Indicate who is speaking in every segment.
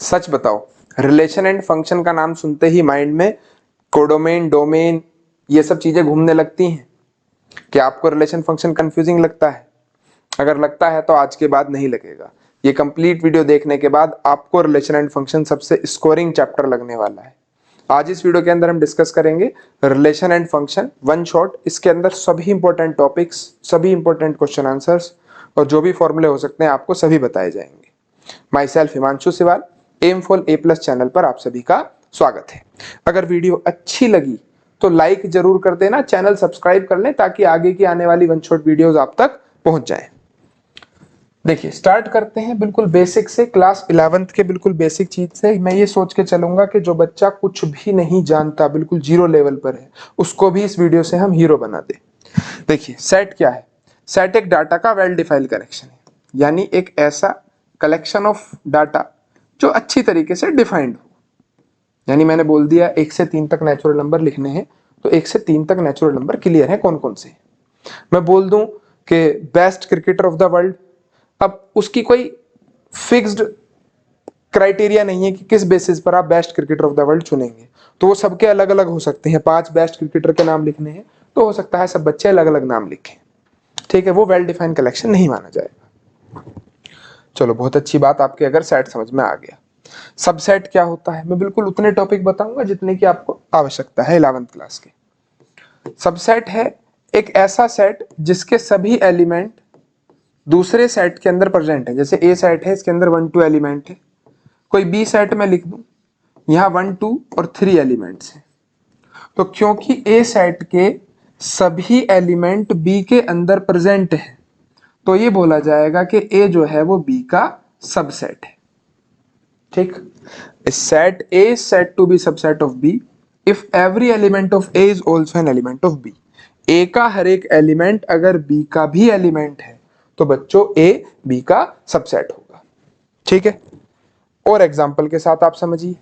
Speaker 1: सच बताओ, relation and function का नाम सुनते ही माइंड में कोडोमेन, डोमेन ये सब चीजें घूमने लगती हैं। क्या आपको रिलेशन फंक्शन कंफ्यूजिंग लगता है? अगर लगता है तो आज के बाद नहीं लगेगा। ये कंप्लीट वीडियो देखने के बाद आपको रिलेशन एंड फंक्शन सबसे स्कोरिंग चैप्टर लगने वाला है। आज इस वीडियो के अंदर हम डिस्कस करेंगे relation and function one shot. इसके अंदर सभी इंपॉर्टेंट टॉपिक्स, सभी इंपॉर्टेंट क्वेश्चन आंसर्स और जो भी फॉर्मूले हो सकते हैं आपको सभी बताए जाएंगे। Myself Himanshu Siwal, M for A plus channel पर आप सभी का स्वागत है। अगर वीडियो अच्छी लगी तो लाइक जरूर कर देना, चैनल सब्सक्राइब कर लें ताकि आगे की आने वाली वन शॉट वीडियोस आप तक पहुंच जाएं। देखिए स्टार्ट करते हैं बिल्कुल बेसिक से, क्लास 11th के बिल्कुल बेसिक चीज से। मैं ये सोच के चलूंगा कि जो बच्चा कुछ भी नहीं जानता, बिल्कुल जीरो लेवल पर है, उसको भी इस वीडियो से हम हीरो बना दे। देखिए सेट क्या है? सेट एक डाटा का वेल डिफाइंड कलेक्शन है, यानी एक ऐसा कलेक्शन ऑफ डाटा जो अच्छी तरीके से डिफाइंड हो। यानी मैंने बोल दिया 1 से 3 तक नेचुरल नंबर लिखने हैं, तो 1 से 3 तक नेचुरल नंबर क्लियर है कौन कौन से। मैं बोल दूं कि best cricketer of the world, अब उसकी कोई फिक्स्ड क्राइटेरिया नहीं है कि किस बेसिस पर आप best cricketer of the world चुनेंगे, तो वो सबके अलग अलग हो सकते हैं। 5 बेस्ट क्रिकेटर के नाम लिखने हैं तो हो सकता है सब बच्चे अलग अलग नाम लिखें, ठीक है, वो वेल डिफाइंड कलेक्शन नहीं माना जाएगा। चलो बहुत अच्छी बात, आपके अगर सेट समझ में आ गया। सबसेट क्या होता है मैं बिल्कुल उतने टॉपिक बताऊंगा जितने की आपको आवश्यकता है 11th क्लास के। सबसेट है एक ऐसा सेट जिसके सभी एलिमेंट दूसरे सेट के अंदर प्रेजेंट है। जैसे ए सेट है, इसके अंदर 1 2 एलिमेंट है, कोई बी सेट में लिख दूं, यहां 1 2 और 3 एलिमेंट्स हैं, तो क्योंकि ए सेट के सभी एलिमेंट बी के अंदर प्रेजेंट है तो ये बोला जाएगा कि ए जो है वो बी का सबसेट है। ठीक, set A is said to be subset of B if every element of A is also an element of B। A का हर एक एलिमेंट अगर B का भी एलिमेंट है तो बच्चों A B का सबसेट होगा। ठीक है, और एग्जांपल के साथ आप समझिए,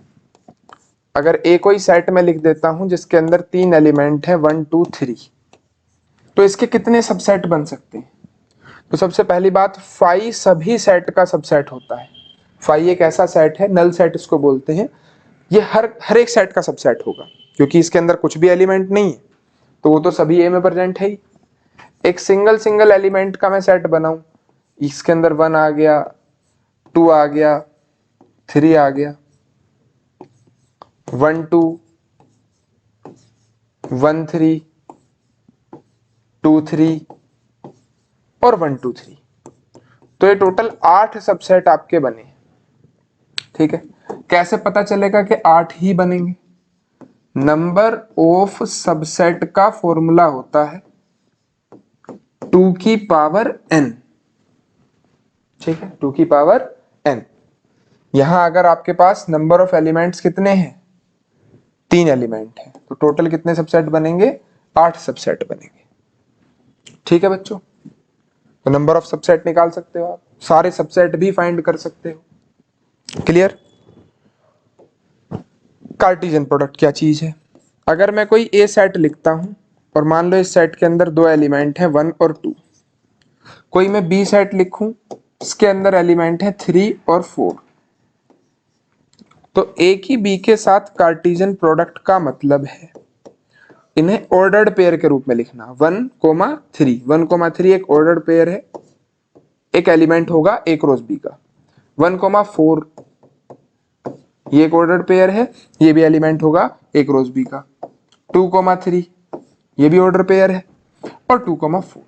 Speaker 1: अगर A कोई सेट में लिख देता हूं जिसके अंदर 3 एलिमेंट है 1 2 3, तो इसके कितने सबसेट बन सकते हैं? तो सबसे पहली बात, फाई सभी सेट का सबसेट होता है। फाई एक ऐसा सेट है, नल सेट इसको बोलते हैं, ये हर एक सेट का सबसेट होगा क्योंकि इसके अंदर कुछ भी एलिमेंट नहीं है तो वो तो सभी ए में प्रेजेंट है ही। एक सिंगल एलिमेंट का मैं सेट बनाऊं, इसके अंदर 1 आ गया, 2 आ गया, 3 आ गया, 1 2 1 3 2 3 और 1 2 3, तो ये टोटल 8 सबसेट आपके बने। ठीक है, कैसे पता चलेगा कि 8 ही बनेंगे? नंबर ऑफ सबसेट का फॉर्मूला होता है 2 की पावर n। ठीक है, 2 की पावर n। यहां अगर आपके पास नंबर ऑफ एलिमेंट्स कितने हैं? 3 एलिमेंट हैं, तो टोटल कितने सबसेट बनेंगे? 8 सबसेट बनेंगे। ठीक है बच्चों, तो नंबर ऑफ सबसेट निकाल सकते हो आप, सारे सबसेट भी फाइंड कर सकते हो। क्लियर? कार्टेशियन प्रोडक्ट क्या चीज है? अगर मैं कोई ए सेट लिखता हूं और मान लो इस सेट के अंदर 2 एलिमेंट हैं 1 और 2, कोई मैं बी सेट लिखूं, इसके अंदर एलिमेंट है 3 और 4, तो ए की बी के साथ कार्टेशियन प्रोडक्ट का मतलब है इन्हें ऑर्डर्ड पेयर के रूप में लिखना। 1,3 1,3 एक ऑर्डर्ड पेयर है, एक एलिमेंट होगा एक रोज बी का। 1,4 ये एक ऑर्डर्ड पेयर है, ये भी एलिमेंट होगा एक रोज बी का। 2,3 ये भी ऑर्डर पेयर है, और 2,4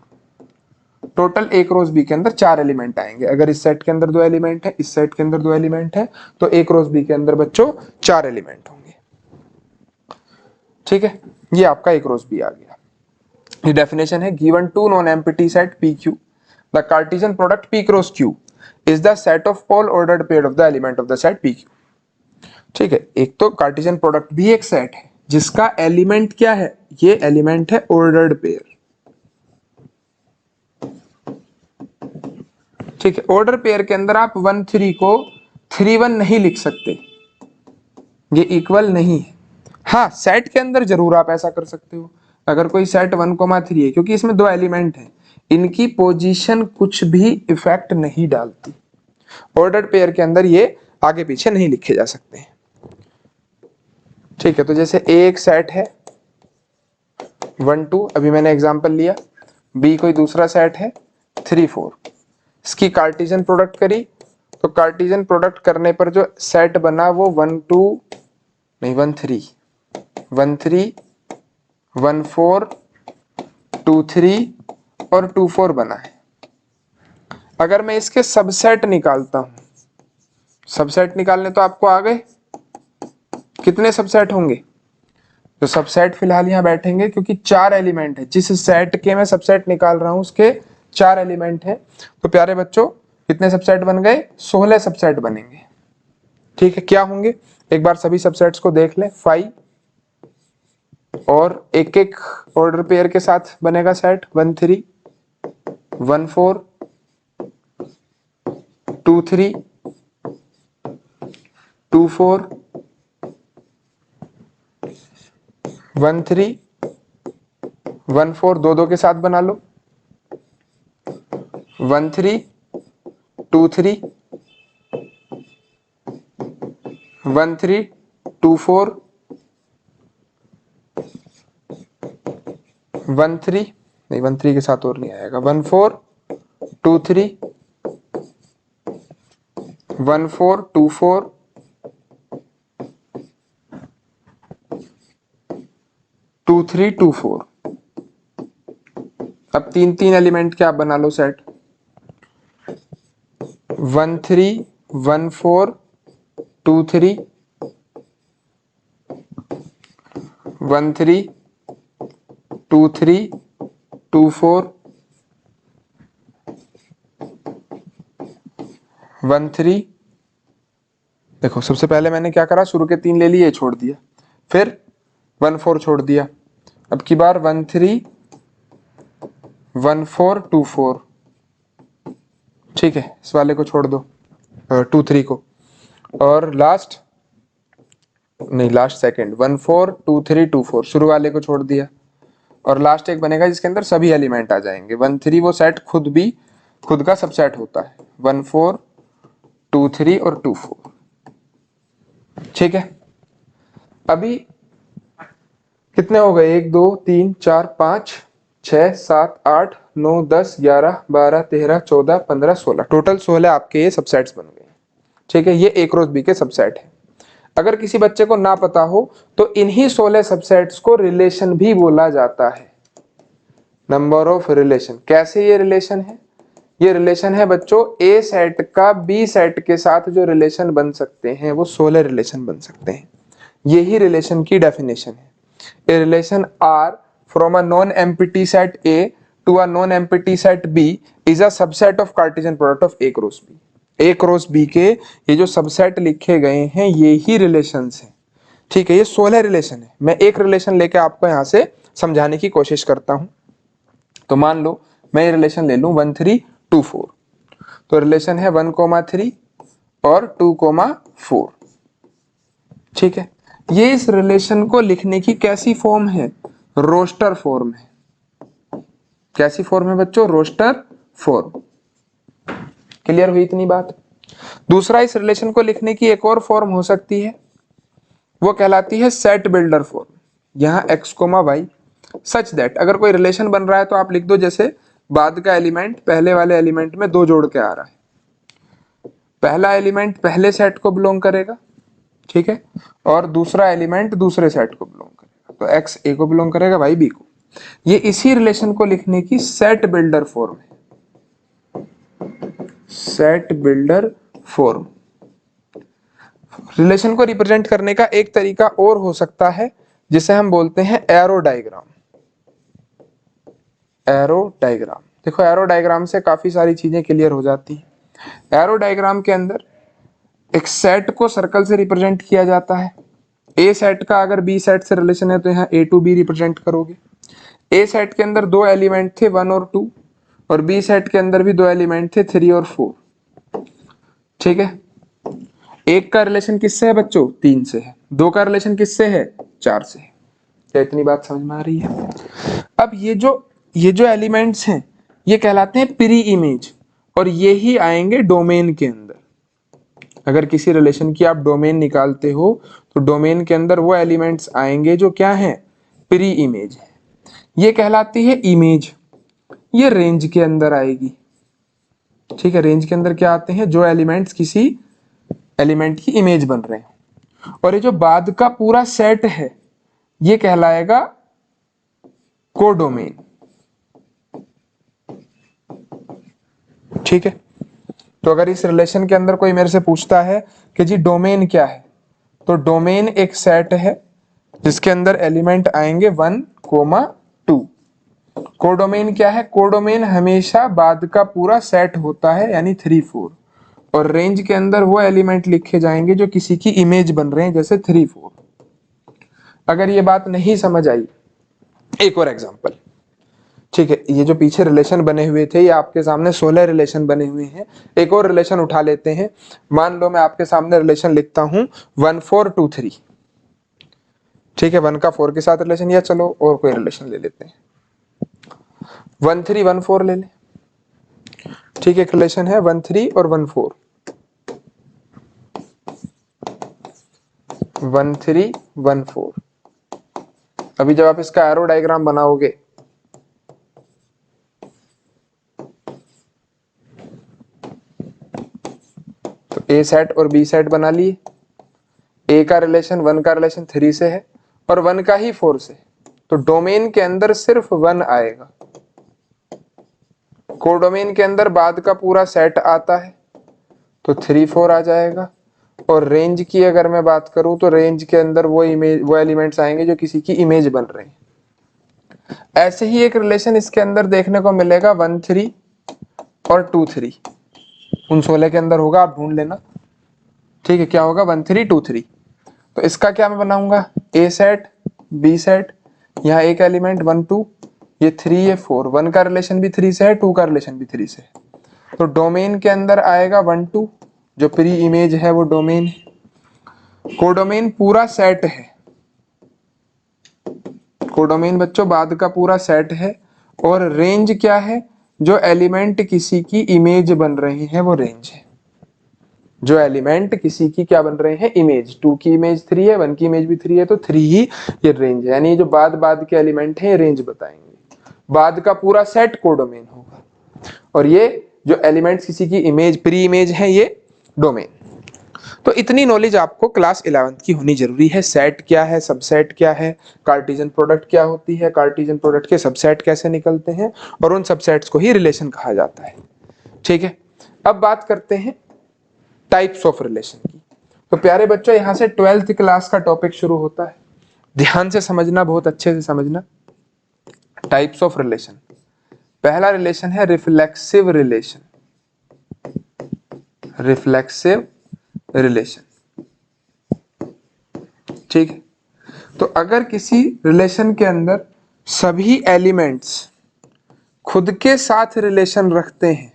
Speaker 1: टोटल एक रोज बी के अंदर 4 एलिमेंट आएंगे। अगर इस सेट के अंदर 2 एलिमेंट है, इस सेट के अंदर 2 एलिमेंट है, तो एक रोज बी के अंदर बच्चों 4 एलिमेंट होंगे। ठीक है, ये आपका एक रोज बी आ गया। ये डेफिनेशन है, given to non empty set P Q, the Cartesian product P cross Q is the set of all ordered pair of the element of the set P Q. ठीक है, एक तो कार्टेशियन प्रोडक्ट भी एक set है जिसका element क्या है? ये एलिमेंट है ऑर्डर्ड पेयर। ठीक है, ऑर्डर पेयर के अंदर आप 1 3 को 3 1 नहीं लिख सकते, ये इक्वल नहीं है। हाँ, सेट के अंदर जरूर आप ऐसा कर सकते हो। अगर कोई सेट 1,3 है, क्योंकि इसमें 2 एलिमेंट हैं, इनकी पोजीशन कुछ भी इफेक्ट नहीं डालती। ऑर्डर्ड पेयर के अंदर ये आगे पीछे नहीं लिखे जा सकते हैं। ठीक है, तो जैसे A एक सेट है 1 2, अभी मैंने एग्जांपल लिया, B कोई दूसरा सेट है 3 4, इसकी कार्टेशियन प्रोडक्ट करी, तो कार्टेशियन प्रोडक्ट करने पर जो सेट बना वो 1 2 नहीं 1 3 1 3 1 4 2 3 और 2 4 बना है। अगर मैं इसके सबसेट निकालता हूं, सबसेट निकालने तो आपको आ गए, कितने सबसेट होंगे? तो सबसेट फिलहाल यहां बैठेंगे क्योंकि 4 एलिमेंट है, जिस सेट के मैं सबसेट निकाल रहा हूं उसके 4 एलिमेंट है। तो प्यारे बच्चों कितने सबसेट बन गए? 16 सबसेट बनेंगे। ठीक है, क्या होंगे एक बार सभी सबसेट्स को देख लें। 5 और एक एक ऑर्डर पेयर के साथ बनेगा सेट 1 3 1 4 2 3 2 4 1 3 1 4, दो दो के साथ बना लो, 1 3 2 3 1 3 2 4 1 3 नहीं 1 3 के साथ और नहीं आएगा, 1 4 2 3 1 4 2 4 2 3 2 4। अब तीन तीन एलिमेंट के आप बना लो सेट, 1 3 1 4 2 3 1 3 2 3 2 4 1 3। देखो सबसे पहले मैंने क्या करा, शुरू के 3 ले लिए, छोड़ दिया, फिर 1 4 छोड़ दिया। अब की बार 1 3 1 4 2 4। ठीक है, इस वाले को छोड़ दो, 2 3 को, और लास्ट नहीं लास्ट सेकंड 1 4 2 3 2 4, शुरू वाले को छोड़ दिया, और लास्ट एक बनेगा जिसके अंदर सभी एलिमेंट आ जाएंगे। 1 3 वो सेट खुद भी खुद का सबसेट होता है, 1 4 2 3 और 2 4। ठीक है, अभी कितने हो गए? 1 2 3 4 5 6 7 8 9 10 11 12 13 14 15 16, टोटल 16 आपके ये सबसेट्स बन गए। ठीक है, ये ए क्रॉस बी के सबसेट है। अगर किसी बच्चे को ना पता हो तो इन्हीं 16 सबसेट्स को रिलेशन भी बोला जाता है, नंबर ऑफ रिलेशन। कैसे ये रिलेशन है? ये रिलेशन है बच्चों ए सेट का बी सेट के साथ जो रिलेशन बन सकते हैं वो 16 रिलेशन बन सकते हैं। यही रिलेशन की डेफिनेशन है। A relation R from a non empty set A to a non empty set B is a subset of cartesian product of A cross B. A cross B के ये जो subset लिखे गए हैं ये ही relations हैं। ठीक है, ये 16 रिलेशन है। मैं एक रिलेशन लेके आपको यहां से समझाने की कोशिश करता हूं। तो मान लो मैं ये रिलेशन ले लूं 1 3 2 4, तो रिलेशन है 1 3 और 2 4। ठीक है, ये इस रिलेशन को लिखने की कैसी फॉर्म है? रोस्टर फॉर्म है। कैसी फॉर्म है बच्चों? Roster form. क्लियर हुई इतनी बात? दूसरा, इस रिलेशन को लिखने की एक और फॉर्म हो सकती है, वो कहलाती है सेट बिल्डर फॉर्म। यहां x y सच दैट अगर कोई रिलेशन बन रहा है तो आप लिख दो जैसे बाद का एलिमेंट पहले वाले एलिमेंट में 2 जोड़ के आ रहा है, पहला एलिमेंट पहले सेट को बिलोंग करेगा, ठीक है, और दूसरा एलिमेंट दूसरे सेट को बिलोंग करेगा। तो x a को बिलोंग करेगा, y b को। ये इसी रिलेशन को लिखने की सेट बिल्डर फॉर्म है, सेट बिल्डर फॉर्म। रिलेशन को रिप्रेजेंट करने का एक तरीका और हो सकता है जिसे हम बोलते हैं एरो डायग्राम। एरो डायग्राम, देखो एरो डायग्राम से काफी सारी चीजें क्लियर हो जाती हैं। एरो डायग्राम के अंदर एक सेट को सर्कल से रिप्रेजेंट किया जाता है। ए सेट का अगर बी सेट से रिलेशन है तो यहाँ ए टू बी रिप्रेजेंट करोगे। ए सेट के अंदर 2 एलिमेंट थे 1 और 2, और बी सेट के अंदर भी 2 एलिमेंट थे 3 और 4। ठीक है, एक का रिलेशन किससे है बच्चों? 3 से है। 2 का रिलेशन किससे है? 4 से है। क्या इतनी बात समझ में आ रही है? अब ये जो एलिमेंट्स हैं ये कहलाते हैं प्री इमेज, और ये ही आएंगे डोमेन के अंदर। अगर किसी रिलेशन की आप डोमेन निकालते हो तो डोमेन के अंदर वो एलिमेंट्स आएंगे जो क्या है, प्री इमेज है, ये कहलाती है इमेज। ये रेंज के अंदर आएगी, ठीक है। रेंज के अंदर क्या आते हैं, जो एलिमेंट्स किसी एलिमेंट की इमेज बन रहे हैं। और ये जो बाद का पूरा सेट है ये कहलाएगा कोडोमेन, ठीक है। तो अगर इस रिलेशन के अंदर कोई मेरे से पूछता है कि जी डोमेन क्या है, तो डोमेन एक सेट है जिसके अंदर एलिमेंट आएंगे 1, 2। कोडोमेन क्या है, कोडोमेन हमेशा बाद का पूरा सेट होता है, यानी 3, 4। और रेंज के अंदर वो एलिमेंट लिखे जाएंगे जो किसी की इमेज बन रहे हैं, जैसे 3, 4। अगर ये बात नहीं समझ आई, एक और एग्जांपल, ठीक है। ये जो पीछे रिलेशन बने हुए थे, ये आपके सामने 16 रिलेशन बने हुए हैं। एक और रिलेशन उठा लेते हैं। मान लो मैं आपके सामने रिलेशन लिखता हूं 1, 4, 2, 3, ठीक है। 1 का 4 के साथ रिलेशन, या चलो और कोई रिलेशन ले लेते हैं, 1, 3, 1, 4 ले लें, ठीक है। एक रिलेशन है 1, 3 और 1, 4, 1, 3, 1, 4। अभी जब आप इसका एरो डायग्राम बनाओगे तो ए सेट और बी सेट बना लिए। ए का रिलेशन 1 का रिलेशन 3 से है और 1 का ही 4 से, तो डोमेन के अंदर सिर्फ 1 आएगा। कोडोमेन के अंदर बाद का पूरा सेट आता है तो 3, 4 आ जाएगा। और रेंज की अगर मैं बात करूं तो रेंज के अंदर वो एलिमेंट्स आएंगे जो किसी की इमेज बन रहे हैं। ऐसे ही एक रिलेशन इसके अंदर देखने को मिलेगा 1, 3 और 2, 3। उन 16 के अंदर होगा, आप ढूंढ लेना, ठीक है। क्या होगा, 1, 3, 2, 3। तो इसका क्या मैं बनाऊंगा, ए सेट, बी सेट, यहाँ एक एलिमेंट 1, 2, ये 3, ये 4। 1 का रिलेशन भी 3 से है, 2 का रिलेशन भी 3 से है। तो डोमेन के अंदर आएगा 1, 2, जो प्री इमेज है वो डोमेन है। कोडोमेन पूरा सेट है, कोडोमेन बच्चों बाद का पूरा सेट है। और रेंज क्या है, जो एलिमेंट किसी की इमेज बन रहे हैं वो रेंज है। जो एलिमेंट किसी की क्या बन रहे हैं, इमेज। 2 की इमेज 3 है, 1 की इमेज भी 3 है, तो 3 ही ये रेंज है। यानी जो बाद के एलिमेंट है रेंज बताएंगे। बाद का पूरा सेट कोडोमेन होगा और ये जो एलिमेंट्स किसी की इमेज, प्री इमेज है, ये डोमेन। तो इतनी नॉलेज आपको क्लास 11th की होनी जरूरी है। सेट क्या है, सबसेट क्या है, कार्टेशियन प्रोडक्ट क्या होती है, कार्टेशियन प्रोडक्ट के सबसेट कैसे निकलते हैं, और उन सबसेट्स को ही रिलेशन कहा जाता है, ठीक है। अब बात करते हैं टाइप्स ऑफ रिलेशन की। तो प्यारे बच्चों, यहां से 12th क्लास का टॉपिक शुरू होता है। ध्यान से समझना, बहुत अच्छे से समझना। टाइप्स ऑफ रिलेशन, पहला रिलेशन है रिफ्लेक्सिव रिलेशन। रिफ्लेक्सिव रिलेशन, ठीक है। तो अगर किसी रिलेशन के अंदर सभी एलिमेंट्स खुद के साथ रिलेशन रखते हैं,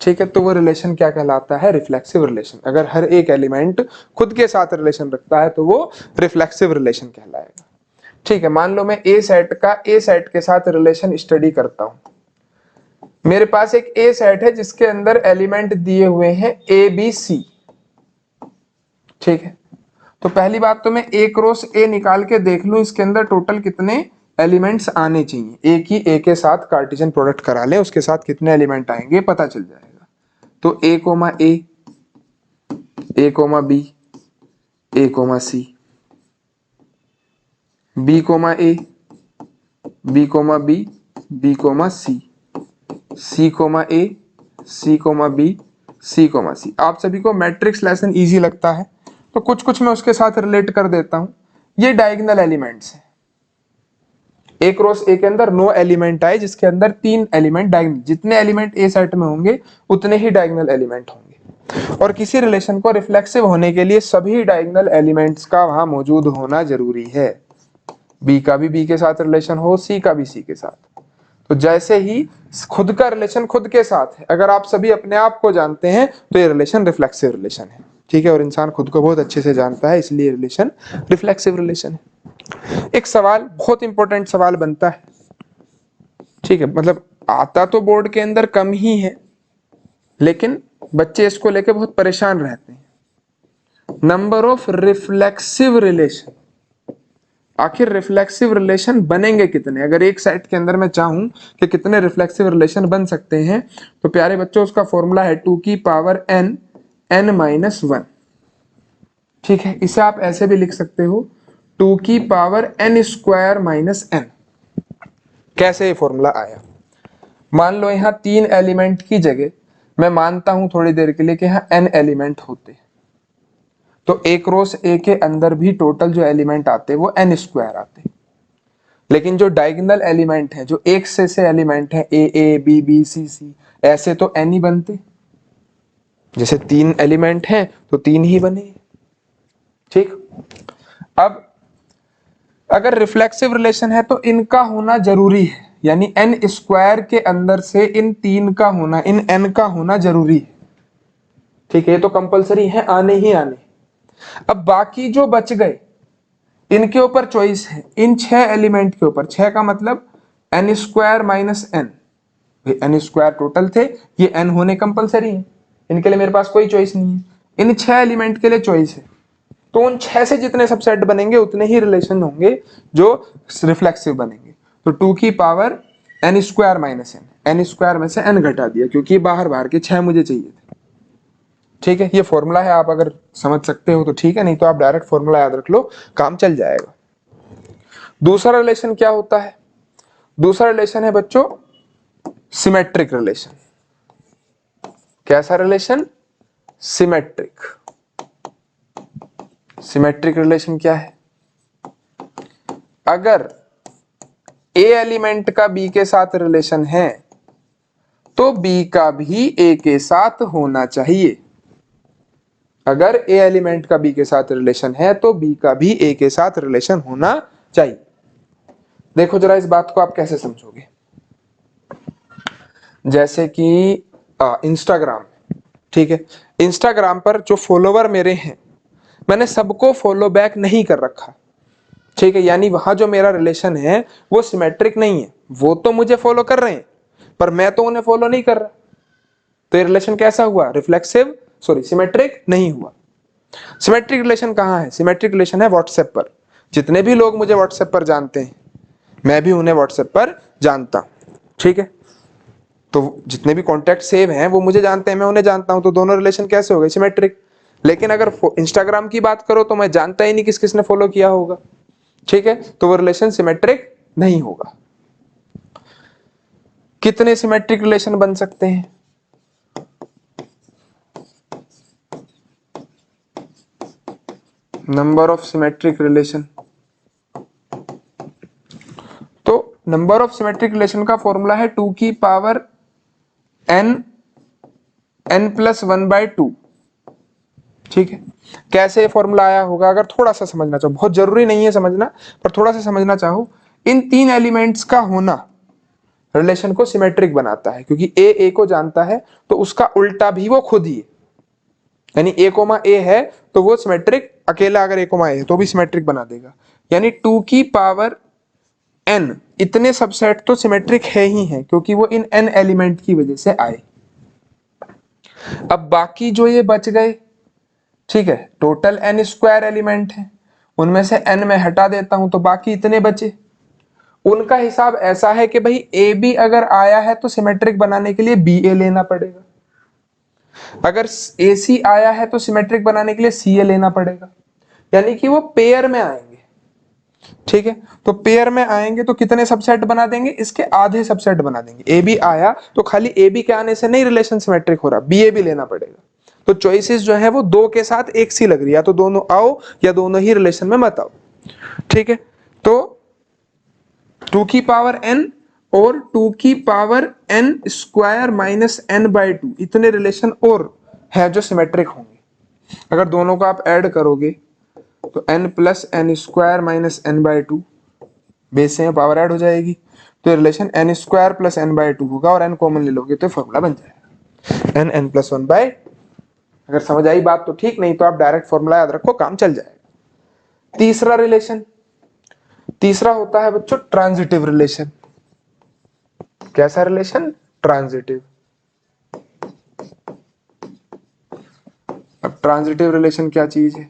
Speaker 1: ठीक है, तो वो रिलेशन क्या कहलाता है, रिफ्लेक्सिव रिलेशन। अगर हर एक एलिमेंट खुद के साथ रिलेशन रखता है तो वो रिफ्लेक्सिव रिलेशन कहलाएगा, ठीक है। मान लो मैं ए सेट का ए सेट के साथ रिलेशन स्टडी करता हूं। मेरे पास एक ए सेट है जिसके अंदर एलिमेंट दिए हुए हैं ए बी सी, ठीक है। तो पहली बात तो मैं ए क्रॉस ए निकाल के देख लूं इसके अंदर टोटल कितने एलिमेंट्स आने चाहिए। एक ही ए के साथ कार्टेशियन प्रोडक्ट करा ले, उसके साथ कितने एलिमेंट आएंगे पता चल जाएगा। तो A comma A, A comma B, A comma C, B comma A, B comma B, B comma C, C comma A, C comma B, C comma C. आप सभी को मैट्रिक्स लेसन इजी लगता है तो कुछ कुछ मैं उसके साथ रिलेट कर देता हूं। ये डायगोनल एलिमेंट्स हैं। ए क्रॉस ए के अंदर नो एलिमेंट आए जिसके अंदर 3 एलिमेंट डायगोनल, जितने एलिमेंट ए सेट में होंगे उतने ही डायगोनल एलिमेंट होंगे। और किसी रिलेशन को रिफ्लेक्सिव होने के लिए सभी डायगोनल एलिमेंट्स का वहां मौजूद होना जरूरी है। बी का भी बी के साथ रिलेशन हो, सी का भी सी के साथ। तो जैसे ही खुद का रिलेशन खुद के साथ है, अगर आप सभी अपने आप को जानते हैं तो ये रिलेशन रिफ्लेक्सिव रिलेशन है, ठीक है। और इंसान खुद को बहुत अच्छे से जानता है, इसलिए रिलेशन रिफ्लेक्सिव रिलेशन है। एक सवाल, बहुत इंपॉर्टेंट सवाल बनता है, ठीक है, मतलब आता तो बोर्ड के अंदर कम ही है लेकिन बच्चे इसको लेके बहुत परेशान रहते हैं। नंबर ऑफ रिफ्लेक्सिव रिलेशन, आखिर रिफ्लेक्सिव रिलेशन बनेंगे कितने? अगर एक सेट के अंदर मैं चाहूं कि कितने रिफ्लेक्सिव रिलेशन बन सकते हैं, तो प्यारे बच्चों उसका फॉर्मूला है 2 की पावर n n माइनस 1। ठीक है, इसे आप ऐसे भी लिख सकते हो 2 की power n square minus n। कैसे ये फॉर्मूला आया? मान लो यहाँ 3 एलिमेंट की जगह मैं मानता हूं थोड़ी देर के लिए कि यहाँ n एलिमेंट होते, तो एक रोस ए के अंदर भी टोटल जो एलिमेंट आते वो n स्क्वायर आते। लेकिन जो डायगोनल एलिमेंट है, जो एक से एलिमेंट है ए बी बी सी सी, ऐसे तो n ही बनते। जैसे 3 एलिमेंट हैं तो 3 ही बने। ठीक, अब अगर रिफ्लेक्सिव रिलेशन है तो इनका होना जरूरी है, यानी n स्क्वायर के अंदर से इन 3 का होना, इन n का होना जरूरी है। ठीक है, ये तो कंपलसरी है, आने ही आने। अब बाकी जो बच गए इनके ऊपर चॉइस है, इन 6 एलिमेंट के ऊपर। 6 का मतलब n square minus n, n square total थे, ये n होने कंपलसरी है, इनके लिए मेरे पास कोई चॉइस नहीं है। इन 6 एलिमेंट के लिए चॉइस है, तो उन 6 से जितने सबसेट बनेंगे उतने ही रिलेशन होंगे जो रिफ्लेक्सिव बनेंगे। तो 2 की power n square minus n, n square में से n घटा दिया क्योंकि बाहर बाहर के 6 मुझे चाहिए थे। ठीक है, ये फॉर्मूला है, आप अगर समझ सकते हो तो ठीक है, नहीं तो आप डायरेक्ट फॉर्मूला याद रख लो, काम चल जाएगा। दूसरा रिलेशन क्या होता है? दूसरा रिलेशन है बच्चों सिमेट्रिक रिलेशन। कैसा रिलेशन? सिमेट्रिक। सिमेट्रिक रिलेशन क्या है? अगर ए एलिमेंट का बी के साथ रिलेशन है तो बी का भी ए के साथ होना चाहिए। अगर ए एलिमेंट का बी के साथ रिलेशन है तो बी का भी ए के साथ रिलेशन होना चाहिए। देखो जरा इस बात को आप कैसे समझोगे। जैसे कि इंस्टाग्राम, ठीक है, इंस्टाग्राम पर जो फॉलोवर मेरे हैं मैंने सबको फॉलो बैक नहीं कर रखा। ठीक है, यानी वहां जो मेरा रिलेशन है वो सिमेट्रिक नहीं है। वो तो मुझे फॉलो कर रहे हैं पर मैं तो उन्हें फॉलो नहीं कर रहा, तो ये रिलेशन कैसा हुआ? रिफ्लेक्सिव, सॉरी सिमेट्रिक नहीं हुआ। सिमेट्रिक रिलेशन कहां है? सिमेट्रिक रिलेशन है व्हाट्सएप पर। जितने भी लोग मुझे व्हाट्सएप पर जानते हैं मैं भी उन्हें व्हाट्सएप पर जानता हूं। ठीक है, तो जितने भी कॉन्टैक्ट सेव हैं वो मुझे जानते हैं, मैं उन्हें जानता हूं, तो दोनों रिलेशन कैसे हो गए? सिमेट्रिक। लेकिन अगर इंस्टाग्राम की बात करो तो मैं जानता ही नहीं किस किसने फॉलो किया होगा। ठीक है, तो वो रिलेशन सिमेट्रिक नहीं होगा। कितने सिमेट्रिक रिलेशन बन सकते हैं? Number of symmetric relation. तो नंबर ऑफ सिमेट्रिक रिलेशन का फॉर्मूला है 2 की पावर n n प्लस 1/2। ठीक है, कैसे फॉर्मूला आया होगा? अगर थोड़ा सा समझना चाहो, बहुत जरूरी नहीं है समझना, पर थोड़ा सा समझना चाहो, इन 3 एलिमेंट्स का होना रिलेशन को सिमेट्रिक बनाता है, क्योंकि ए को जानता है तो उसका उल्टा भी वो खुद ही है। यानी a है तो वो सिमेट्रिक, अकेला अगर a है तो भी सिमेट्रिक बना देगा। यानी 2 की पावर n इतने सबसेट तो सिमेट्रिक है ही है, क्योंकि वो इन n एलिमेंट की वजह से आए। अब बाकी जो ये बच गए, ठीक है, टोटल n स्क्वायर एलिमेंट है, उनमें से n मैं हटा देता हूं तो बाकी इतने बचे। उनका हिसाब ऐसा है कि भाई ए बी अगर आया है तो सिमेट्रिक बनाने के लिए बी ए लेना पड़ेगा, अगर ए सी आया है तो सिमेट्रिक बनाने के लिए सी ए लेना पड़ेगा। यानी कि वो पेयर में आएंगे। ठीक है, तो पेयर में आएंगे तो कितने सबसेट बना देंगे? इसके आधे सबसेट बना देंगे। ए बी आया तो खाली ए बी के आने से नहीं रिलेशन सिमेट्रिक हो रहा, बी ए भी लेना पड़ेगा। तो चॉइसेस जो है वो 2 के साथ एक सी लग रही है, या तो दोनों आओ या दोनों ही रिलेशन में मत आओ। ठीक है, तो 2 की पावर n और 2 की power n square minus n/2 इतने रिलेशन और है जो सिमेट्रिक होंगे। अगर दोनों को आप ऐड करोगे तो n plus n square minus n/2 base से पावर ऐड हो जाएगी, तो relation n square plus n/2 होगा, और n कॉमन ले लोगे तो फॉर्मूला बन जाएगा n प्लस 1/। अगर समझ आई बात तो ठीक, नहीं तो आप डायरेक्ट फॉर्मूला याद रखो, काम चल जाएगा। तीसरा रिलेशन, तीसरा होता है बच्चों ट्रांजिटिव रिलेशन। कैसा रिलेशन? ट्रांजिटिव। अब ट्रांजिटिव रिलेशन क्या चीज है?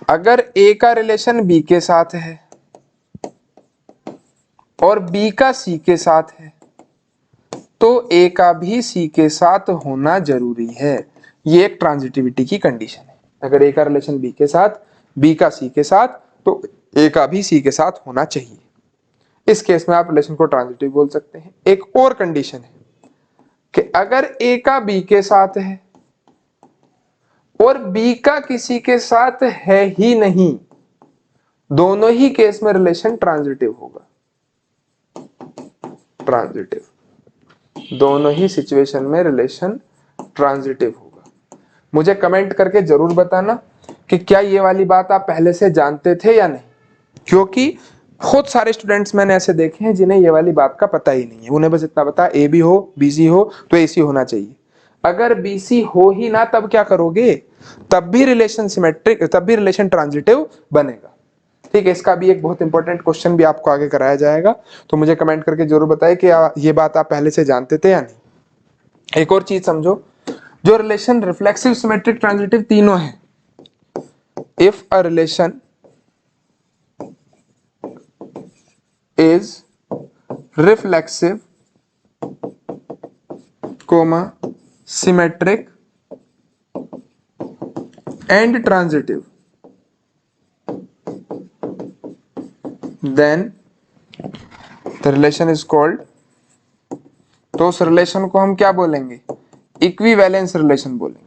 Speaker 1: अगर ए का रिलेशन बी के साथ है और बी का सी के साथ है तो ए का भी सी के साथ होना जरूरी है। ये एक ट्रांजिटिविटी की कंडीशन है। अगर ए का रिलेशन बी के साथ, बी का सी के साथ, तो ए का भी सी के साथ होना चाहिए। इस केस में आप रिलेशन को ट्रांजिटिव बोल सकते हैं। एक और कंडीशन है कि अगर ए का बी के साथ है और बी का किसी के साथ है ही नहीं, दोनों ही केस में रिलेशन ट्रांजिटिव होगा। ट्रांजिटिव, दोनों ही सिचुएशन में रिलेशन ट्रांजिटिव होगा। मुझे कमेंट करके जरूर बताना कि क्या ये वाली बात आप पहले से जानते थे या नहीं, क्योंकि बहुत सारे स्टूडेंट्स मैंने ऐसे देखे हैं जिन्हें ये वाली बात का पता ही नहीं है। उन्हें बस इतना पता ए बी हो, बी सी हो तो ए सी होना चाहिए। अगर बी सी हो ही ना तब क्या करोगे? तब भी रिलेशन सिमेट्रिक, तब भी रिलेशन ट्रांजिटिव बनेगा। ठीक है, इसका भी एक बहुत इंपॉर्टेंट क्वेश्चन भी आपको आगे कराया जाएगा, तो मुझे कमेंट करके जरूर बताएं कि ये बात आप पहले से जानते थे या नहीं। एक और चीज समझो, जो रिलेशन रिफ्लेक्सिव, सिमेट्रिक, ट्रांजिटिव तीनों है। If a relation is reflexive, symmetric and transitive, then the relation is called, तो उस रिलेशन को हम क्या बोलेंगे? इक्विवेलेंस रिलेशन बोलेंगे।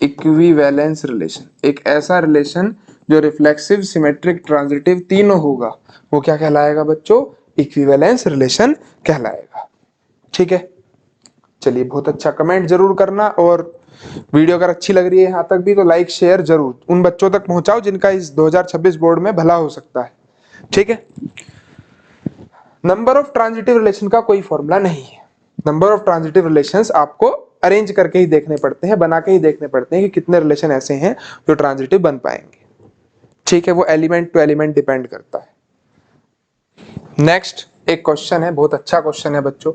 Speaker 1: इक्विवेलेंस रिलेशन, एक ऐसा रिलेशन जो रिफ्लेक्सिव, सिमेट्रिक, ट्रांजिटिव तीनों होगा, वो क्या कहलाएगा बच्चों? इक्विवेलेंस रिलेशन कहलाएगा। ठीक है, चलिए बहुत अच्छा। कमेंट जरूर करना, और वीडियो अगर अच्छी लग रही है यहाँ तक भी तो लाइक शेयर जरूर उन बच्चों तक पहुंचाओ जिनका इस 2026 बोर्ड में भला हो सकता है। ठीक है, नंबर ऑफ ट्रांजिटिव रिलेशन का कोई फॉर्मूला नहीं है। नंबर ऑफ ट्रांजिटिव रिलेशंस आपको अरेंज करके ही देखने पड़ते हैं, बना के ही देखने पड़ते हैं कि कितने रिलेशन ऐसे हैं जो ट्रांजिटिव बन पाएंगे। ठीक है, वो एलिमेंट टू एलिमेंट डिपेंड करता है। नेक्स्ट एक क्वेश्चन है, बहुत अच्छा क्वेश्चन है बच्चों।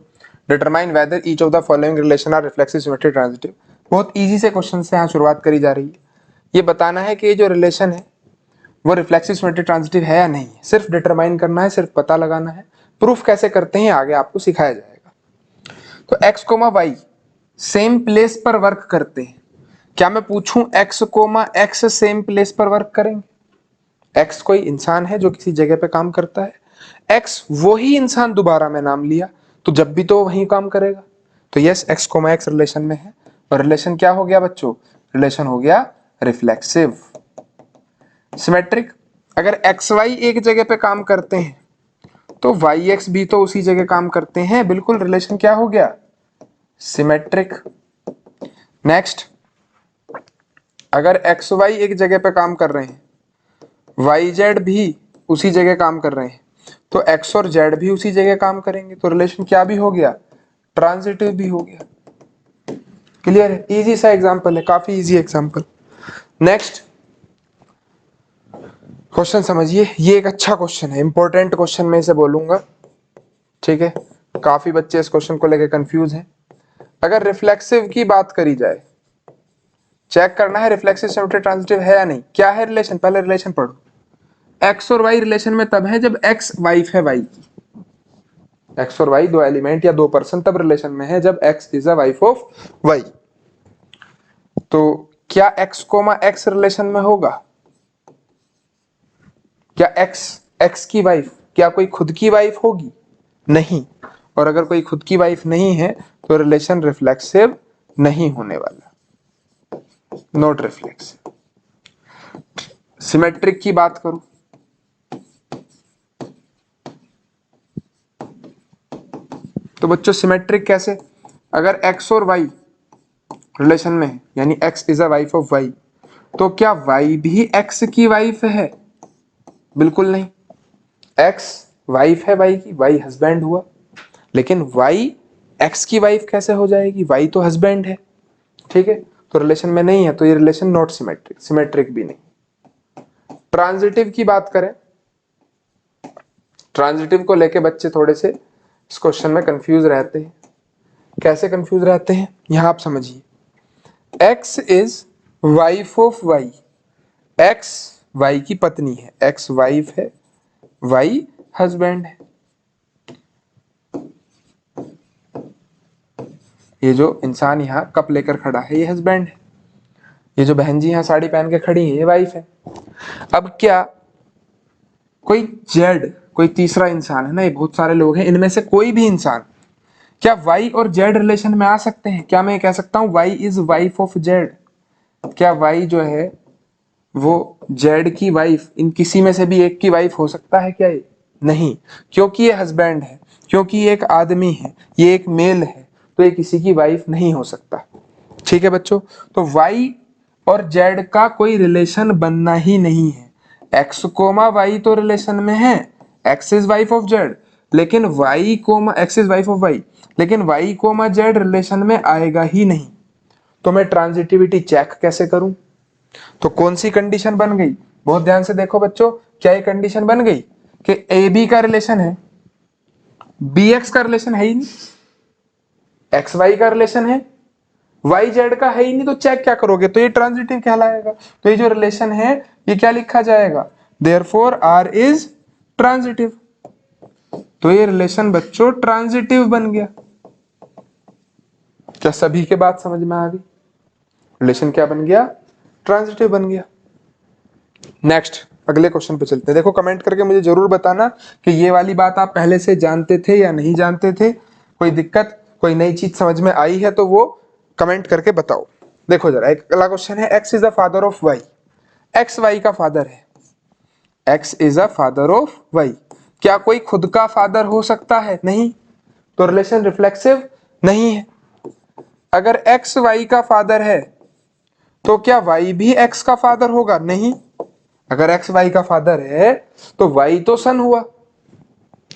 Speaker 1: Determine whether each of the following relation are reflexive, symmetric, transitive. बहुत इजी से क्वेश्चन से यहाँ शुरुआत करी जा रही है। ये बताना है कि ये जो रिलेशन है वो रिफ्लेक्सिव, सिमेट्रिक, ट्रांजिटिव है या नहीं। सिर्फ डिटरमाइन करना है, सिर्फ पता लगाना है। प्रूफ कैसे करते हैं आगे आपको सिखाया जाएगा। तो x, y सेम प्लेस पर वर्क करते हैं। क्या मैं पूछूं x, x सेम प्लेस पर वर्क करेंगे? x कोई इंसान है जो किसी जगह पे काम करता है, x वही इंसान दोबारा में नाम लिया तो जब भी तो वही काम करेगा। तो यस, x, x रिलेशन में है। और रिलेशन क्या हो गया बच्चों? रिलेशन हो गया रिफ्लेक्सिव। सिमेट्रिक, अगर एक्स वाई एक जगह पे काम करते हैं तो वाई एक्स भी तो उसी जगह काम करते हैं, बिल्कुल रिलेशन क्या हो गया? सिमेट्रिक। नेक्स्ट, अगर एक्स वाई एक जगह पे काम कर रहे हैं, वाई जेड भी उसी जगह काम कर रहे हैं, तो एक्स और जेड भी उसी जगह काम करेंगे, तो रिलेशन क्या भी हो गया? ट्रांजिटिव भी हो गया। क्लियर है? इजी सा एग्जांपल है, काफी इजी एग्जांपल। नेक्स्ट क्वेश्चन समझिए, ये एक अच्छा क्वेश्चन है, इंपॉर्टेंट क्वेश्चन में इसे बोलूंगा। ठीक है, काफी बच्चे इस क्वेश्चन को लेकर कंफ्यूज हैं। अगर रिफ्लेक्सिव की बात करी जाए, चेक करना है रिफ्लेक्सिव, सिमेट्रिक, ट्रांजिटिव है या नहीं। क्या है रिलेशन? पहले रिलेशन पढ़ो। एक्स और वाई रिलेशन में तब है जब एक्स वाइफ है वाई की। एक्स और वाई दो एलिमेंट या दो पर्सन तब रिलेशन में है जब X is a wife of Y. तो क्या एक्स, एक्स रिलेशन में होगा? क्या एक्स की वाइफ क्या कोई खुद की वाइफ होगी? नहीं। और अगर कोई खुद की वाइफ नहीं है तो रिलेशन रिफ्लेक्सिव नहीं होने वाला, नॉट रिफ्लेक्सिव। सिमेट्रिक की बात करूं, तो बच्चों सिमेट्रिक कैसे? अगर एक्स और वाई रिलेशन में है, यानी X is a wife of Y, तो क्या वाई भी एक्स की वाइफ है? बिल्कुल नहीं। एक्स वाइफ है वाई की, वाई हस्बैंड हुआ, लेकिन वाई एक्स की वाइफ कैसे हो जाएगी? वाई तो हस्बैंड है। ठीक है, तो रिलेशन में नहीं है, तो ये रिलेशन नॉट सिमेट्रिक, सिमेट्रिक भी नहीं। ट्रांजिटिव की बात करें, ट्रांजिटिव को लेके बच्चे थोड़े से इस क्वेश्चन में कंफ्यूज रहते हैं कैसे कंफ्यूज रहते हैं, यहां आप समझिए। X is wife of Y, X Y की पत्नी है, एक्स वाइफ है, वाई हस्बैंड है। ये जो इंसान यहाँ कप लेकर खड़ा है ये हस्बैंड है, ये जो बहन जी यहाँ साड़ी पहन के खड़ी है ये वाइफ है। अब क्या कोई जेड, कोई तीसरा इंसान है ना, ये बहुत सारे लोग हैं, इनमें से कोई भी इंसान क्या वाई और जेड रिलेशन में आ सकते हैं? क्या मैं कह सकता हूं Y is wife of Z? क्या वाई जो है वो जेड की वाइफ, इन किसी में से भी एक की वाइफ हो सकता है क्या? ये नहीं, क्योंकि ये हस्बैंड है, क्योंकि ये एक आदमी है, ये एक मेल है, तो ये किसी की वाइफ नहीं हो सकता। ठीक है बच्चों, तो वाई और जेड का कोई रिलेशन बनना ही नहीं है। एक्स कोमा वाई तो रिलेशन में है, X is wife of Z, लेकिन Y comma X is wife of Y, लेकिन वाई कोमा जेड रिलेशन में आएगा ही नहीं। तो मैं ट्रांजिटिविटी चेक कैसे करूं? तो कौन सी कंडीशन बन गई, बहुत ध्यान से देखो बच्चों, क्या ये कंडीशन बन गई कि ए बी का रिलेशन है, बी एक्स का रिलेशन है ही नहीं, एक्स वाई का रिलेशन है, वाई जेड का है ही नहीं, तो चेक क्या करोगे? तो ये ट्रांजिटिव कहलाएगा। तो ये जो रिलेशन है ये क्या लिखा जाएगा? Therefore R is transitive. तो ये रिलेशन बच्चों ट्रांजिटिव बन गया। क्या सभी के बात समझ में आ गई? रिलेशन क्या बन गया? ट्रांजिटिव बन गया। नेक्स्ट अगले क्वेश्चन पे चलते हैं। देखो कमेंट करके मुझे जरूर बताना कि ये वाली बात आप पहले से जानते थे या नहीं जानते थे, कोई दिक्कत, कोई नई चीज समझ में आई है तो वो कमेंट करके बताओ। देखो जरा, एक अगला क्वेश्चन है, X is the father of Y, X Y का फादर है, X is a father of Y. क्या कोई खुद का फादर हो सकता है? नहीं, तो रिलेशन रिफ्लेक्सिव नहीं है। अगर एक्स वाई का फादर है तो क्या वाई भी एक्स का फादर होगा? नहीं, अगर एक्स वाई का फादर है तो वाई तो सन हुआ,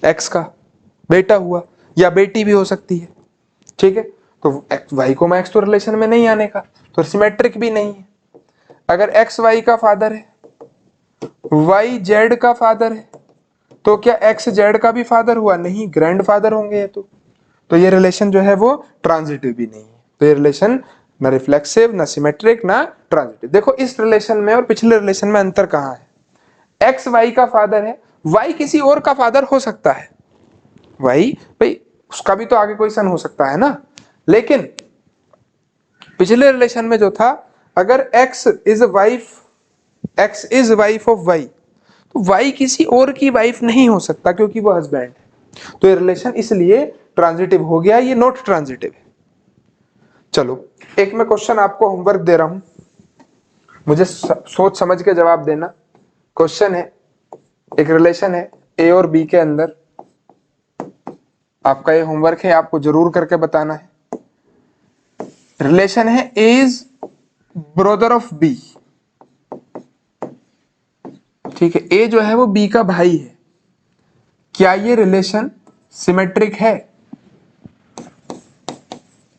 Speaker 1: एक्स का बेटा हुआ, या बेटी भी हो सकती है। ठीक है, तो वाई को एक्स तो रिलेशन में नहीं आने का, तो सिमेट्रिक भी नहीं है। अगर एक्स वाई का फादर है, वाई जेड का फादर है, तो क्या एक्स जेड का भी फादर हुआ? नहीं, ग्रैंड फादर होंगे ये तो ये रिलेशन जो है वो ट्रांजिटिव भी नहीं है। तो ये रिलेशन ना रिफ्लेक्सिव, ना सिमेट्रिक, ना ट्रांजिटिव। देखो इस रिलेशन में और पिछले रिलेशन में अंतर कहां है? एक्स वाई का फादर है, वाई किसी और का फादर हो सकता है, वाई भाई उसका भी तो आगे कोई सन हो सकता है ना, लेकिन पिछले रिलेशन में जो था, अगर X is wife of Y, तो वाई किसी और की वाइफ नहीं हो सकता क्योंकि वो हस्बैंड है। तो ये रिलेशन इसलिए ट्रांजिटिव हो गया, ये नॉट ट्रांजिटिव है। चलो एक मैं क्वेश्चन आपको होमवर्क दे रहा हूं, मुझे सोच समझ के जवाब देना। क्वेश्चन है, एक रिलेशन है ए और बी के अंदर, आपका ये होमवर्क है, आपको जरूर करके बताना है। रिलेशन है ए इज ब्रदर ऑफ बी, ठीक है, ए जो है वो बी का भाई है। क्या ये रिलेशन सिमेट्रिक है?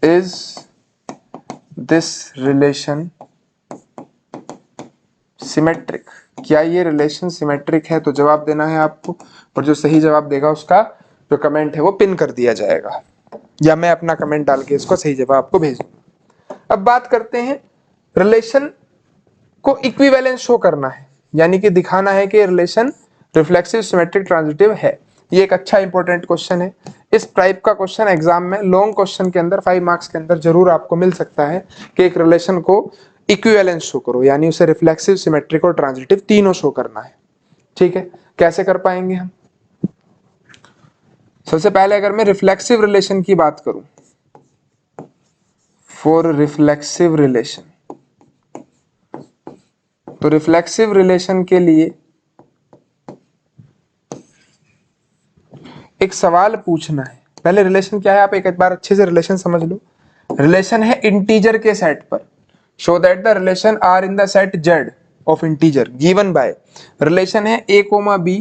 Speaker 1: Is this relation symmetric? क्या ये रिलेशन सिमेट्रिक है? तो जवाब देना है आपको, और जो सही जवाब देगा उसका जो कमेंट है वो पिन कर दिया जाएगा, या मैं अपना कमेंट डाल के इसको सही जवाब आपको भेज दूंगा। अब बात करते हैं, रिलेशन को इक्विवेलेंस शो करना है, यानी कि दिखाना है कि रिलेशन रिफ्लेक्सिव, सिमेट्रिक, ट्रांजिटिव है। ये एक अच्छा इंपॉर्टेंट क्वेश्चन है। इस टाइप का क्वेश्चन एग्जाम में लॉन्ग क्वेश्चन के अंदर 5 मार्क्स के अंदर जरूर आपको मिल सकता है कि एक रिलेशन को इक्विवेलेंस शो करो, यानी उसे रिफ्लेक्सिव, सिमेट्रिक और ट्रांजिटिव तीनों शो करना है। ठीक है, कैसे कर पाएंगे हम? सबसे पहले अगर मैं रिफ्लेक्सिव रिलेशन की बात करूं, फॉर रिफ्लेक्सिव रिलेशन, तो रिफ्लेक्सिव रिलेशन के लिए एक सवाल पूछना है। पहले रिलेशन क्या है आप एक बार अच्छे से रिलेशन समझ लो। रिलेशन है इंटीजर के सेट पर, show that the relation R in the set Z of integer given by. Relation है ए कोमा बी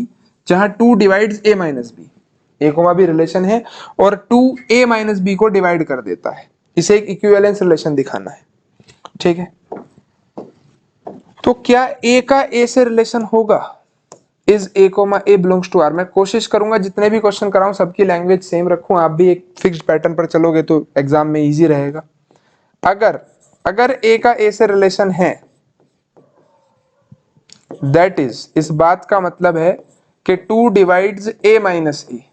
Speaker 1: जहां 2 divides A minus B, A comma B relation है और 2 ए माइनस बी को divide कर देता है। इसे एक इक्विवेलेंस रिलेशन दिखाना है। ठीक है, तो क्या ए का ए से रिलेशन होगा? Is A comma A belongs to R. मैं कोशिश करूंगा जितने भी क्वेश्चन कराऊं सबकी लैंग्वेज सेम रखूं, आप भी एक फिक्स्ड पैटर्न पर चलोगे तो एग्जाम में इजी रहेगा। अगर ए का ए से रिलेशन है, दैट इज, इस बात का मतलब है कि 2 डिवाइड्स ए माइनस ए।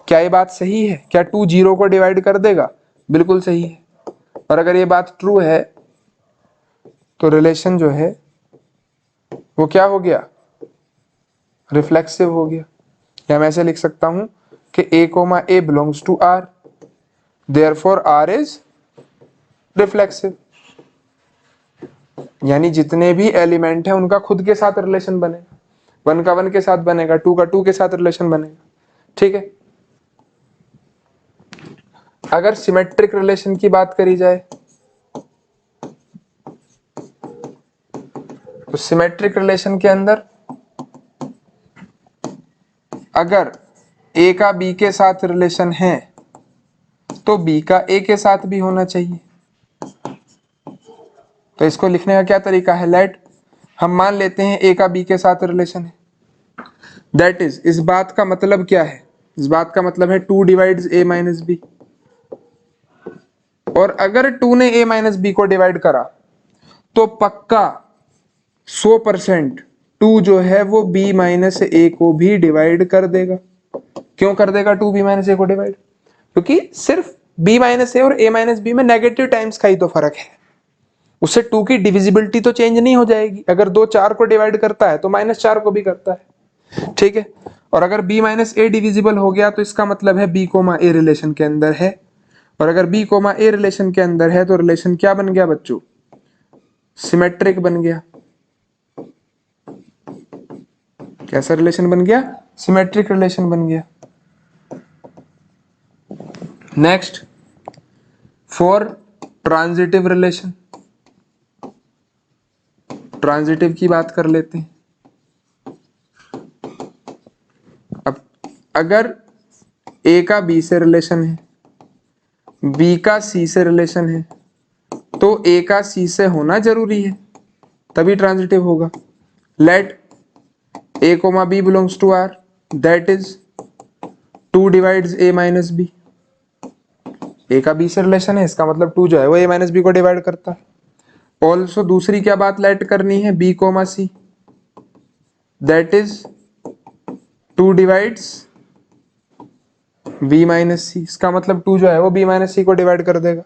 Speaker 1: क्या ये बात सही है? क्या 2 जीरो को डिवाइड कर देगा? बिल्कुल सही है। और अगर ये बात ट्रू है तो रिलेशन जो है वो क्या हो गया? रिफ्लेक्सिव हो गया। या मैं ऐसे लिख सकता हूं कि a comma a belongs to r, therefore r is reflexive. यानी जितने भी एलिमेंट हैं उनका खुद के साथ रिलेशन बनेगा। 1 का 1 के साथ बनेगा, 2 का 2 के साथ रिलेशन बनेगा। ठीक है। अगर सिमेट्रिक रिलेशन की बात करी जाए तो सिमेट्रिक रिलेशन के अंदर अगर a का b के साथ रिलेशन है तो b का a के साथ भी होना चाहिए। तो इसको लिखने का क्या तरीका है? लेट हम मान लेते हैं a का b के साथ रिलेशन है, दैट इज, इस बात का मतलब क्या है? इस बात का मतलब है 2 डिवाइड्स a माइनस बी। और अगर 2 ने a माइनस बी को डिवाइड करा तो पक्का 100% 2 जो है वो b माइनस ए को भी डिवाइड कर देगा। क्यों कर देगा 2 b माइनस ए को डिवाइड? क्योंकि सिर्फ b माइनस ए और a माइनस बी में नेगेटिव टाइम्स का ही तो फर्क है। उससे 2 की डिविजिबिलिटी तो चेंज नहीं हो जाएगी। अगर 2 4 को डिवाइड करता है तो -4 को भी करता है। ठीक है। और अगर b माइनस ए डिविजिबल हो गया तो इसका मतलब है b कोमा ए रिलेशन के अंदर है। और अगर b कोमा ए रिलेशन के अंदर है तो रिलेशन क्या बन गया बच्चों? सिमेट्रिक बन गया। कैसा रिलेशन बन गया? सिमेट्रिक रिलेशन बन गया। Next, for transitive relation, transitive की बात कर लेते हैं। अब अगर a का b से रिलेशन है, b का c से रिलेशन है, तो a का c से होना जरूरी है, तभी ट्रांजिटिव होगा। Let a comma b belongs to r, that is 2 divides a minus b। a का b से रिलेशन है, इसका मतलब 2 जो है वो a माइनस b को डिवाइड करता है। ऑल्सो दूसरी क्या बात लेट करनी है? b comma c, that is 2 divides b minus c। इसका मतलब 2 जो है वो b माइनस c को डिवाइड कर देगा।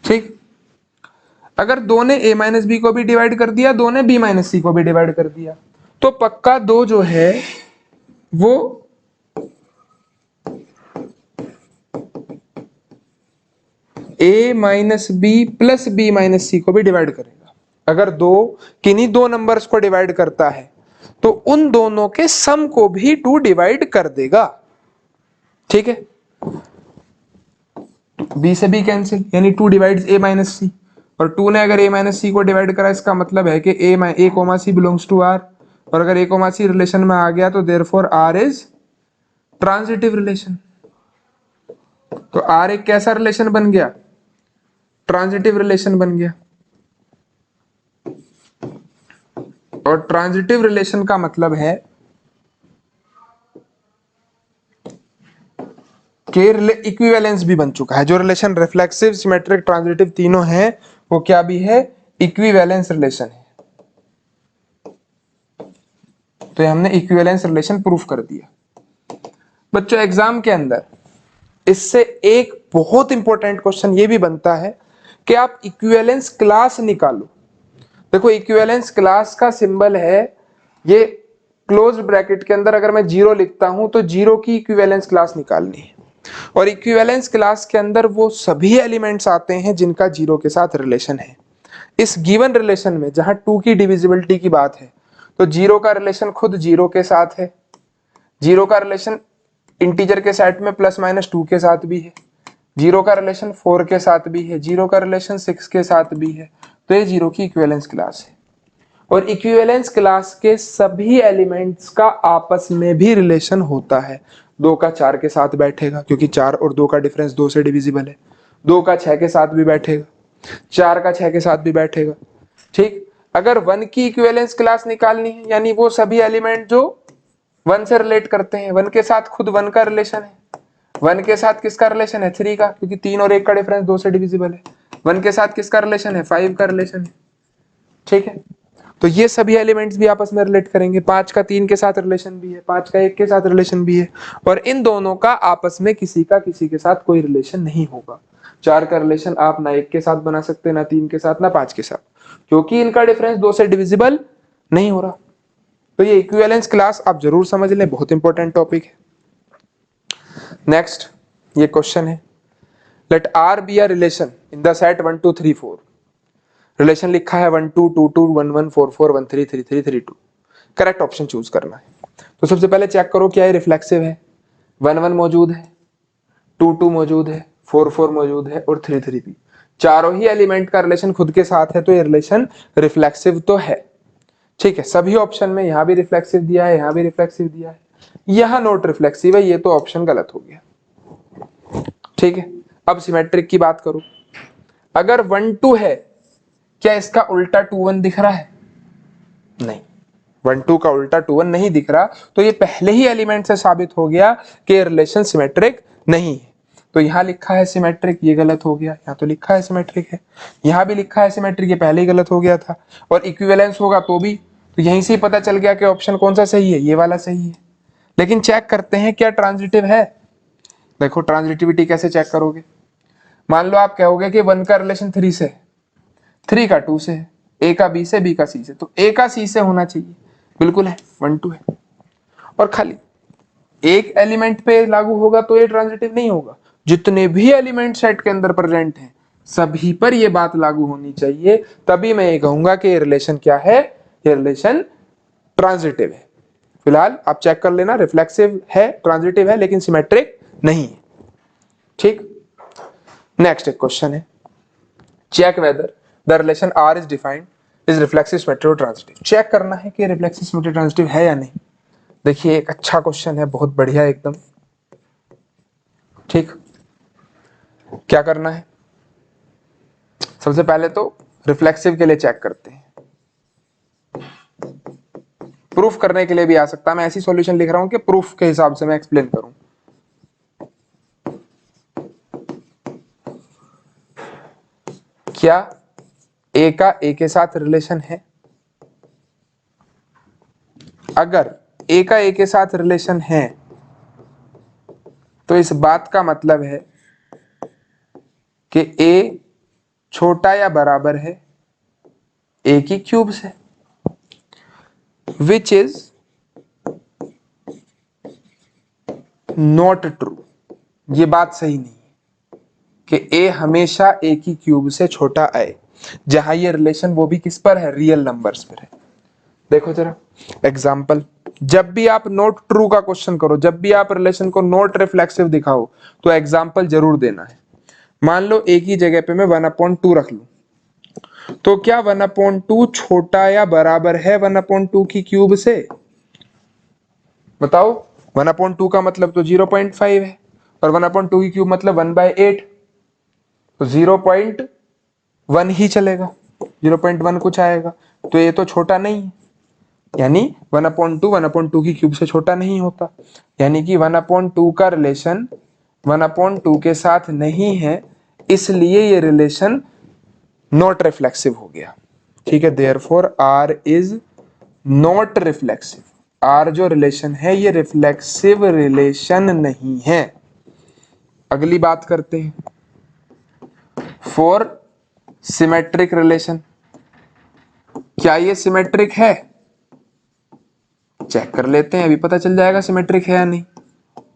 Speaker 1: ठीक। अगर 2 ने a माइनस b को भी डिवाइड कर दिया, 2 ने b माइनस c को भी डिवाइड कर दिया, तो पक्का 2 जो है वो a minus B plus b minus c को भी डिवाइड करेगा। अगर 2 किन्हीं 2 नंबर्स को डिवाइड करता है तो उन दोनों के सम को भी 2 डिवाइड कर देगा। ठीक है। b से b कैंसिल, यानी 2 डिवाइड्स a माइनस c। और 2 ने अगर a माइनस c को डिवाइड करा, इसका मतलब है कि a comma c belongs to r। और अगर a कोमा c रिलेशन में आ गया तो therefore r is transitive relation. तो r एक कैसा रिलेशन बन गया? ट्रांजिटिव रिलेशन बन गया। और ट्रांजिटिव रिलेशन का मतलब है कि इक्विवेलेंस भी बन चुका है। जो रिलेशन रिफ्लेक्सिव, सिमेट्रिक, ट्रांजिटिव तीनों हैं, वो क्या भी है? इक्विवेलेंस रिलेशन है। तो ये हमने इक्विवेलेंस रिलेशन प्रूफ कर दिया। बच्चों एग्जाम के अंदर इससे एक बहुत इंपॉर्टेंट क्वेश्चन ये भी बनता है कि आप इक्विवेलेंस क्लास निकालो। देखो इक्विवेलेंस क्लास का सिंबल है ये क्लोज्ड ब्रैकेट के अंदर, अगर मैं 0 लिखता हूं तो 0 की इक्विवेलेंस क्लास निकालनी है। और इक्विवेलेंस क्लास के अंदर वो सभी एलिमेंट्स आते हैं जिनका 0 के साथ रिलेशन है। इस गिवन रिलेशन में जहां 2 की डिविजिबिलिटी की बात है तो 0 का रिलेशन खुद 0 के साथ है, 0 का रिलेशन इंटीजर के सेट में प्लस माइनस 2 के साथ भी है, 0 का रिलेशन 4 के साथ भी है, 0 का रिलेशन 6 के साथ भी है। तो ये 0 की इक्विवेलेंस क्लास है। और इक्विवेलेंस क्लास के सभी एलिमेंट्स का आपस में भी रिलेशन होता है। 2 का 4 के साथ बैठेगा क्योंकि 4 और 2 का डिफरेंस 2 से डिविजिबल है। 2 का 6 के साथ भी बैठेगा, 4 का 6 के साथ भी बैठेगा। ठीक। अगर 1 की इक्विवेलेंस क्लास निकालनी है, यानी वो सभी एलिमेंट जो 1 से रिलेट करते हैं, 1 के साथ खुद 1 का रिलेशन है, 1 के साथ किसका रिलेशन है, 3 का, क्योंकि 3 और 1 का डिफरेंस 2 से डिविजिबल है। 1 के साथ किसका रिलेशन है, 5 का रिलेशन है। ठीक है, तो ये सभी एलिमेंट्स भी आपस में रिलेट करेंगे। 5 का 3 के साथ रिलेशन भी है, 5 का 1 के साथ रिलेशन भी है, और इन दोनों का आपस में किसी का किसी के साथ कोई रिलेशन नहीं होगा। 4 का रिलेशन आप ना 1 के साथ बना सकते, ना 3 के साथ, ना 5 के साथ, क्योंकि इनका डिफरेंस 2 से डिविजिबल नहीं हो रहा। तो ये इक्विवेलेंस क्लास आप जरूर समझ लें, बहुत इंपॉर्टेंट टॉपिक है। नेक्स्ट ये क्वेश्चन है, let R be a relation in the set 1 2 3 4। Relation लिखा है 1 2 2 2 1 1 4 4 1 3 3 3 3 2। करेक्ट ऑप्शन चूज करना है। तो सबसे पहले चेक करो क्या ये रिफ्लेक्सिव है। 1 1 मौजूद है, 2 2 मौजूद है, 4 4 मौजूद है, और 3 3 भी। चारों ही एलिमेंट का रिलेशन खुद के साथ है, तो ये रिलेशन रिफ्लेक्सिव तो है। ठीक है, सभी ऑप्शन में यहां भी रिफ्लेक्सिव दिया है, यहां भी रिफ्लेक्सिव दिया है, यहां नॉट रिफ्लेक्सिव है, ये तो ऑप्शन गलत हो गया। ठीक है, अब सिमेट्रिक की बात करूं। अगर 1 2 है, क्या इसका उल्टा 2 1 दिख रहा है? नहीं, 1 2 का उल्टा 2 1 नहीं दिख रहा, तो ये पहले ही एलिमेंट से साबित हो गया कि रिलेशन सिमेट्रिक नहीं है। तो यहां लिखा है सिमेट्रिक, ये गलत हो गया। यहां तो लिखा है सिमेट्रिक है, यहां भी लिखा है सिमेट्रिक, ये पहले ही गलत हो गया था। और इक्विवेलेंस होगा तो भी, तो यहीं से ही पता चल गया कि ऑप्शन कौन सा सही है, ये वाला सही है। लेकिन चेक करते हैं क्या ट्रांजिटिव है। देखो ट्रांजिटिविटी कैसे चेक करोगे। मान लो आप कहोगे कि 1 का रिलेशन 3 से, 3 का 2 से है, ए का बी से, बी का सी से, तो ए का सी से होना चाहिए। बिल्कुल है, 1 2 है। और खाली एक एलिमेंट पे लागू होगा तो ये ट्रांजिटिव नहीं होगा। जितने भी एलिमेंट सेट के अंदर प्रेजेंट हैं सभी पर ये बात लागू होनी चाहिए, तभी मैं ये कहूंगा कि ये रिलेशन क्या है, ये रिलेशन ट्रांजिटिव है। फिलहाल आप चेक कर लेना, रिफ्लेक्सिव है, ट्रांजिटिव है, लेकिन सिमेट्रिक नहीं है। ठीक, नेक्स्ट एक क्वेश्चन है, check whether the relation R is defined is reflexive, symmetric और ट्रांजिटिव। चेक करना है कि रिफ्लेक्सिव, सिमेट्रिक, ट्रांजिटिव है या नहीं। देखिए एक अच्छा क्वेश्चन है, बहुत बढ़िया एकदम। ठीक, क्या करना है, सबसे पहले तो रिफ्लेक्सिव के लिए चेक करते हैं। प्रूफ करने के लिए भी आ सकता है, मैं ऐसी सॉल्यूशन लिख रहा हूं कि प्रूफ के हिसाब से मैं एक्सप्लेन करूं। क्या ए का ए के साथ रिलेशन है? अगर ए का ए के साथ रिलेशन है तो इस बात का मतलब है कि ए छोटा या बराबर है ए की क्यूब से, विच इज नॉट ट्रू। ये बात सही नहीं है कि ए हमेशा ए की क्यूब से छोटा आए, जहां ये रिलेशन वो भी किस पर है, रियल नंबर्स पर है। देखो जरा एग्जाम्पल, जब भी आप नॉट ट्रू का क्वेश्चन करो, जब भी आप रिलेशन को नॉट रिफ्लेक्सिव दिखाओ, तो एग्जाम्पल जरूर देना है। मान लो ए की जगह पे मैं 1/2 रख लूं, तो क्या 1/2 छोटा या बराबर है 1/2 की क्यूब से? बताओ, 1/2 का मतलब तो 0.5 है, और 1/2 की क्यूब मतलब 1/8, तो 0.1 ही चलेगा, 0.1 कुछ आएगा, तो ये तो छोटा नहीं है। यानी 1/2 की क्यूब से छोटा नहीं होता, यानी कि 1/2 का रिलेशन 1/2 के साथ नहीं है, इसलिए ये रिलेशन नॉट रिफ्लेक्सिव हो गया। ठीक है, therefore R is not reflexive. R जो रिलेशन है ये रिफ्लेक्सिव रिलेशन नहीं है। अगली बात करते हैं, फॉर सिमेट्रिक रिलेशन, क्या ये सिमेट्रिक है? चेक कर लेते हैं, अभी पता चल जाएगा सिमेट्रिक है या नहीं।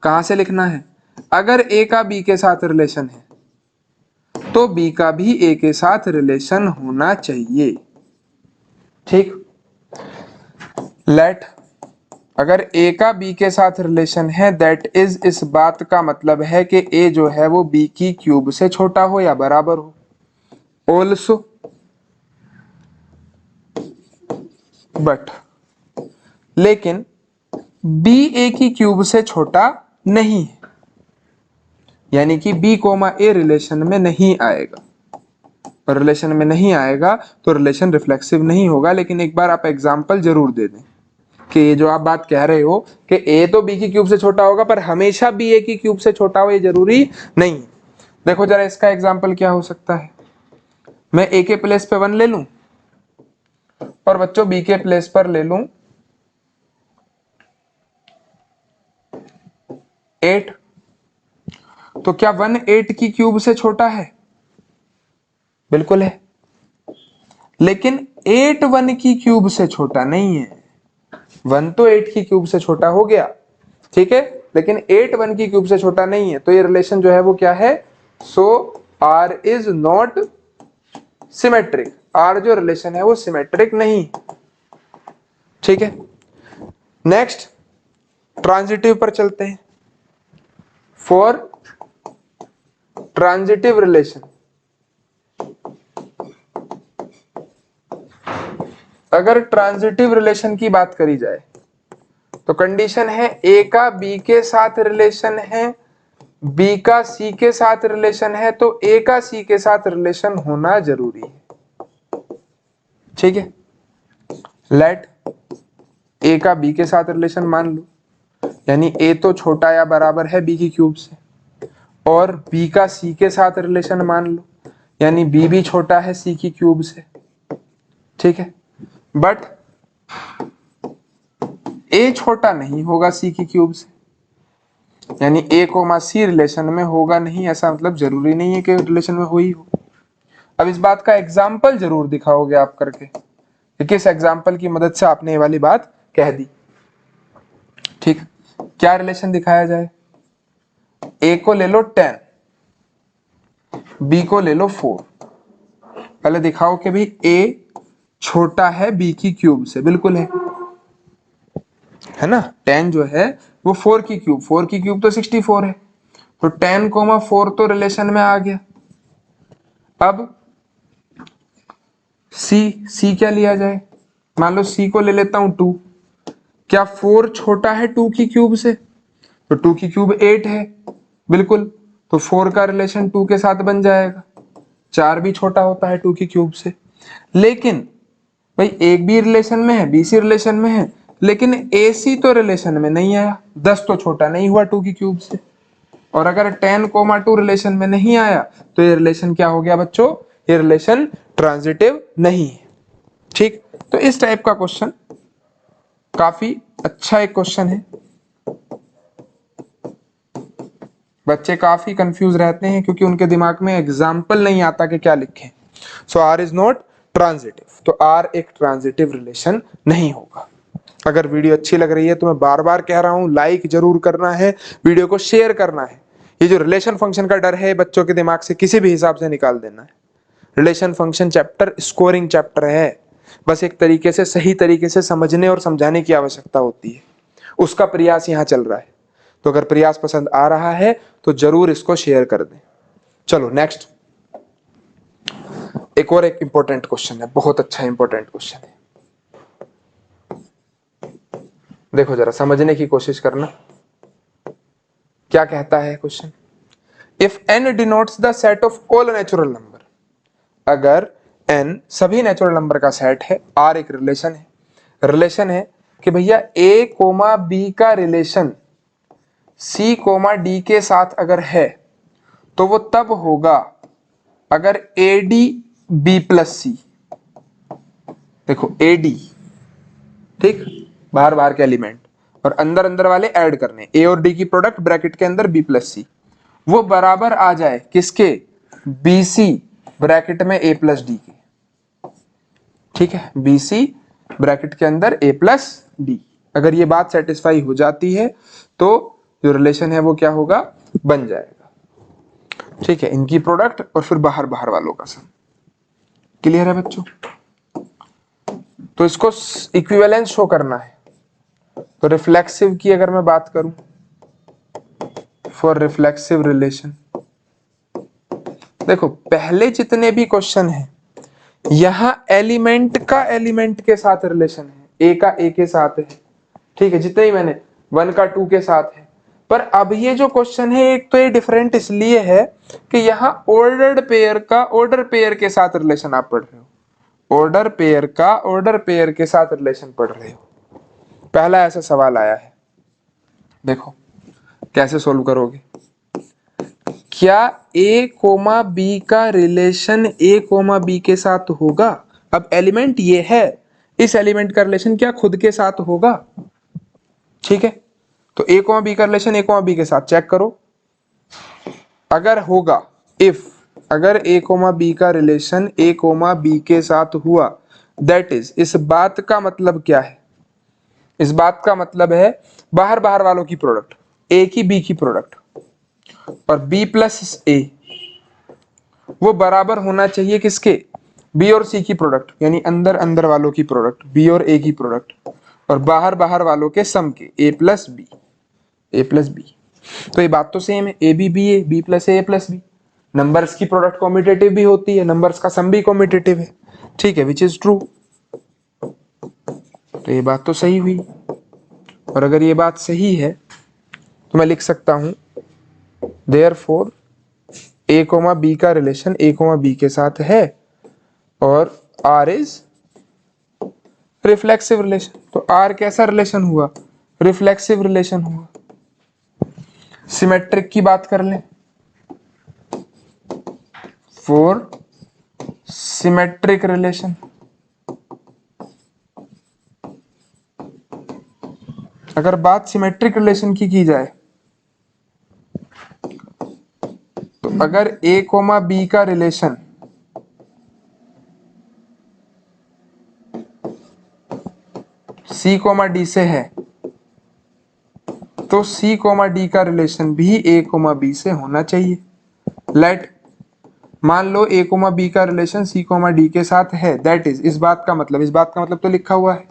Speaker 1: कहां से लिखना है, अगर ए का बी के साथ रिलेशन है तो बी का भी ए के साथ रिलेशन होना चाहिए। ठीक, लेट अगर ए का बी के साथ रिलेशन है, दैट इज इस बात का मतलब है कि ए जो है वो बी की क्यूब से छोटा हो या बराबर हो। ऑल्सो बट, लेकिन बी ए की क्यूब से छोटा नहीं है, यानी कि बी कोमा ए रिलेशन में नहीं आएगा। और रिलेशन में नहीं आएगा तो रिलेशन रिफ्लेक्सिव नहीं होगा। लेकिन एक बार आप एग्जाम्पल जरूर दे दें कि ये जो आप बात कह रहे हो कि ए तो बी की क्यूब से छोटा होगा पर हमेशा बी ए की क्यूब से छोटा हो, ये जरूरी नहीं। देखो जरा इसका एग्जाम्पल क्या हो सकता है। मैं ए के प्लेस पे 1 ले लूं और बच्चों बी के प्लेस पर ले लूं 8, तो क्या 1 8 की क्यूब से छोटा है? बिल्कुल है। लेकिन 8 1 की क्यूब से छोटा नहीं है। 1 तो 8 की क्यूब से छोटा हो गया, ठीक है, लेकिन 8 1 की क्यूब से छोटा नहीं है। तो ये रिलेशन जो है वो क्या है? सो R is not symmetric. R जो रिलेशन है वो सिमेट्रिक नहीं, ठीक है। नेक्स्ट ट्रांजिटिव पर चलते हैं। फॉर ट्रांजिटिव रिलेशन, अगर ट्रांजिटिव रिलेशन की बात करी जाए तो कंडीशन है ए का बी के साथ रिलेशन है, बी का सी के साथ रिलेशन है, तो ए का सी के साथ रिलेशन होना जरूरी है, ठीक है। लेट ए का बी के साथ रिलेशन मान लो, यानी ए तो छोटा या बराबर है बी की क्यूब से, और बी का सी के साथ रिलेशन मान लो, यानी बी भी छोटा है सी की क्यूब से, ठीक है। बट ए छोटा नहीं होगा सी की क्यूब से, यानी ए कोमा सी रिलेशन में होगा नहीं, ऐसा मतलब जरूरी नहीं है कि रिलेशन में हो ही हो। अब इस बात का एग्जाम्पल जरूर दिखाओगे आप करके कि किस एग्जाम्पल की मदद से आपने ये वाली बात कह दी, ठीक। क्या रिलेशन दिखाया जाए? ए को ले लो 10, बी को ले लो 4। पहले दिखाओ कि भाई ए छोटा है बी की क्यूब से, बिल्कुल है ना। 10 जो है वो 4 की क्यूब, 4 की क्यूब तो 64 है, तो 10 कोमा 4 तो रिलेशन में आ गया। अब सी क्या लिया जाए? मान लो सी को ले लेता हूं 2। क्या 4 छोटा है 2 की क्यूब से? तो 2 की क्यूब 8 है, बिल्कुल, तो 4 का रिलेशन 2 के साथ बन जाएगा। 4 भी छोटा होता है 2 की क्यूब से। लेकिन भाई एक भी रिलेशन में है, बी सी रिलेशन में है, लेकिन ए सी तो रिलेशन में नहीं आया। 10 तो छोटा नहीं हुआ 2 की क्यूब से। और अगर 10, 2 रिलेशन में नहीं आया तो ये रिलेशन क्या हो गया बच्चों? ये रिलेशन ट्रांजिटिव नहीं है, ठीक। तो इस टाइप का क्वेश्चन काफी अच्छा एक क्वेश्चन है। बच्चे काफी कंफ्यूज रहते हैं क्योंकि उनके दिमाग में एग्जाम्पल नहीं आता कि क्या लिखें। सो आर इज नॉट ट्रांजिटिव, तो आर एक ट्रांजिटिव रिलेशन नहीं होगा। अगर वीडियो अच्छी लग रही है तो मैं बार बार कह रहा हूं लाइक जरूर करना है, वीडियो को शेयर करना है। ये जो रिलेशन फंक्शन का डर है बच्चों के दिमाग से किसी भी हिसाब से निकाल देना है। Relation function chapter scoring chapter है, बस एक तरीके से सही तरीके से समझने और समझाने की आवश्यकता होती है, उसका प्रयास यहाँ चल रहा है। तो अगर प्रयास पसंद आ रहा है तो जरूर इसको शेयर कर दें। चलो नेक्स्ट, एक इंपॉर्टेंट क्वेश्चन है, बहुत अच्छा इंपॉर्टेंट क्वेश्चन है। देखो जरा समझने की कोशिश करना, क्या कहता है question. If n denotes the set of all natural number, अगर n सभी नेचुरल नंबर का सेट है, r एक रिलेशन है कि भैया a कोमा b का रिलेशन c कोमा d के साथ अगर है तो वो तब होगा अगर AD B प्लस C। देखो AD, ठीक, बाहर बाहर के एलिमेंट और अंदर अंदर वाले ऐड करने, A और D की प्रोडक्ट ब्रैकेट के अंदर B प्लस C, वो बराबर आ जाए किसके? BC ब्रैकेट में A प्लस D के, ठीक है। BC ब्रैकेट के अंदर A प्लस D, अगर ये बात सेटिस्फाई हो जाती है तो जो रिलेशन है वो क्या होगा? बन जाएगा, ठीक है। इनकी प्रोडक्ट और फिर बाहर बाहर वालों का सम। क्लियर है बच्चों? तो इसको इक्विवेलेंस शो करना है। तो रिफ्लेक्सिव की अगर मैं बात करूं, फॉर रिफ्लेक्सिव रिलेशन, देखो पहले जितने भी क्वेश्चन हैं यहां एलिमेंट का एलिमेंट के साथ रिलेशन है, ए का ए के साथ है, ठीक है। जितने ही मैंने 1 का 2 के साथ है, पर अब ये जो क्वेश्चन है एक तो ये डिफरेंट इसलिए है कि यहाँ ऑर्डर पेयर के साथ रिलेशन आप पढ़ रहे हो, ऑर्डर पेयर का ऑर्डर पेयर के साथ रिलेशन पढ़ रहे हो। पहला ऐसा सवाल आया है, देखो कैसे सोल्व करोगे। क्या ए कोमा बी का रिलेशन ए कोमा बी के साथ होगा? अब एलिमेंट ये है, इस एलिमेंट का रिलेशन क्या खुद के साथ होगा? ठीक है, तो ए कोमा बी का रिलेशन ए कोमा बी के साथ चेक करो। अगर होगा, अगर ए कोमा बी का रिलेशन ए कोमा बी के साथ हुआ, दैट इज, इस बात का मतलब क्या है? इस बात का मतलब है बाहर बाहर वालों की प्रोडक्ट, ए की बी की प्रोडक्ट और बी प्लस ए, वो बराबर होना चाहिए किसके? बी और सी की प्रोडक्ट, यानी अंदर अंदर वालों की प्रोडक्ट, बी और ए की प्रोडक्ट, और बाहर बाहर वालों के सम के, A plus B, A plus B. तो ये बात तो सेम है, A B B A, B plus A plus B. Numbers की प्रोडक्ट कॉम्यूटेटिव भी होती है, नंबर्स का सम भी कॉम्यूटेटिव है, ठीक है, विच इज ट्रू। तो ये बात तो सही हुई, और अगर ये बात सही है तो मैं लिख सकता हूं देयरफॉर ए कोमा बी का रिलेशन ए कोमा बी के साथ है और आर इज रिफ्लेक्सिव रिलेशन। तो आर कैसा रिलेशन हुआ? रिफ्लेक्सिव रिलेशन हुआ। सिमेट्रिक की बात कर लें, फॉर सिमेट्रिक रिलेशन, अगर बात सिमेट्रिक रिलेशन की जाए तो अगर ए कोमा बी का रिलेशन सी कोमा डी से है तो सी कोमा डी का रिलेशन भी ए कोमा बी से होना चाहिए। लेट, मान लो ए कोमा बी का रिलेशन सी कोमा डी के साथ है, दैट इज, इस बात का मतलब तो लिखा हुआ है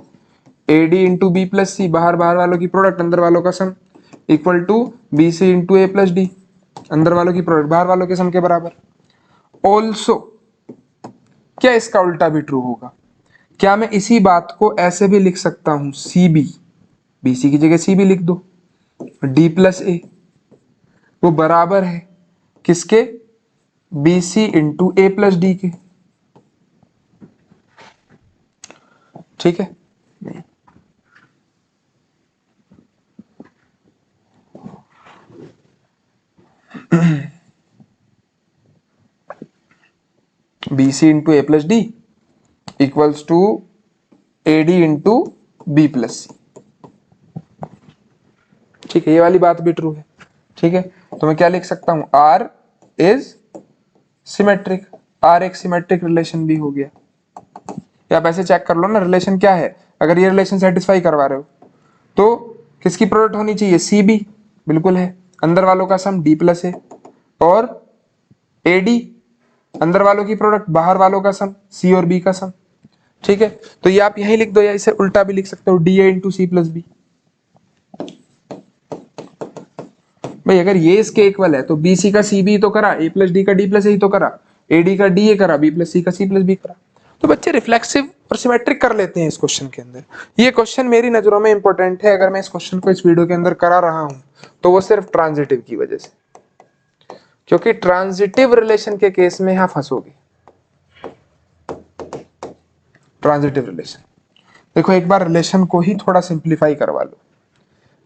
Speaker 1: A D into B plus C, बाहर बाहर वालों की प्रोडक्ट अंदर वालों का sum, equal to B C into A plus D, अंदर वालों की प्रोडक्ट बाहर वालों के सम के बराबर। ऑल्सो, क्या इसका उल्टा भी ट्रू होगा? क्या मैं इसी बात को ऐसे भी लिख सकता हूं, सी बी, बी सी की जगह सी बी लिख दो, डी प्लस ए, वो बराबर है किसके? B C into A plus D के, ठीक है। B C into A plus D equals to A D into B plus C, ठीक है, ये वाली बात भी ट्रू है, ठीक है। तो मैं क्या लिख सकता हूं, आर इज सिमेट्रिक, आर एक सिमेट्रिक रिलेशन भी हो गया। या आप ऐसे चेक कर लो ना, रिलेशन क्या है, अगर ये रिलेशन सेटिस्फाई करवा रहे हो तो किसकी प्रोडक्ट होनी चाहिए? सी बी, बिल्कुल है, अंदर वालों का सम डी प्लस है, और ए डी, अंदर वालों की प्रोडक्ट बाहर वालों का सम सी और बी का सम, ठीक है। तो ये आप यही लिख दो, या इसे उल्टा भी लिख सकते हो, D A into C plus B. भाई अगर ये इसके इक्वल है तो बी सी का सी बी तो करा, ए प्लस डी का डी प्लस ए तो करा, ए डी का डी ए करा, बी प्लस सी का सी प्लस बी करा। तो बच्चे रिफ्लेक्सिव और सिमेट्रिक कर लेते हैं इस क्वेश्चन के अंदर। ये क्वेश्चन मेरी नजरों में इंपॉर्टेंट है, अगर मैं इस क्वेश्चन को इस वीडियो के अंदर करा रहा हूं तो वो सिर्फ ट्रांजिटिव की वजह से, क्योंकि ट्रांजिटिव रिलेशन के केस में यहां फंसोगे। ट्रांजिटिव रिलेशन, देखो एक बार रिलेशन को ही थोड़ा सिंप्लीफाई करवा लो।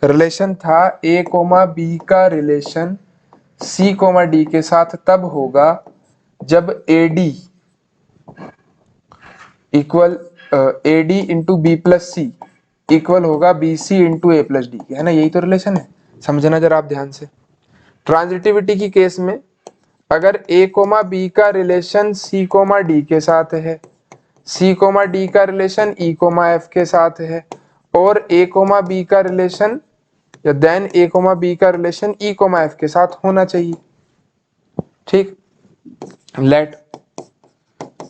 Speaker 1: रिलेशन था ए कोमा बी का रिलेशन सी कोमा डी के साथ तब होगा जब A D equal A D into B plus C equal होगा B C into A plus D, है ना, यही तो रिलेशन है, समझना जरा आप ध्यान से। ट्रांजिटिविटी की केस में अगर ए कोमा बी का रिलेशन सी कोमा डी के साथ है, सी कोमा डी का रिलेशन ई कोमा एफ के साथ है, और ए कोमा बी का रिलेशन या देन ए कोमा बी का रिलेशन ई कोमा एफ के साथ होना चाहिए, ठीक। लेट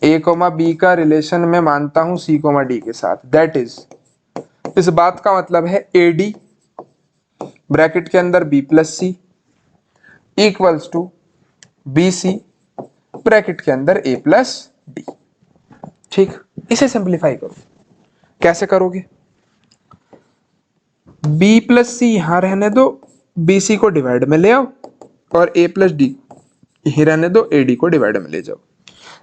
Speaker 1: ए कोमा बी का रिलेशन मैं मानता हूं सी कोमा डी के साथ, दैट इज, इस बात का मतलब है ए डी ब्रैकेट के अंदर B plus C equals to B C bracket के अंदर ए प्लस डी, ठीक। इसे सिंप्लीफाई करो, कैसे करोगे? बी प्लस सी यहां रहने दो बी सी को डिवाइड में ले आओ और ए प्लस डी यही रहने दो, ए डी को डिवाइड में ले जाओ।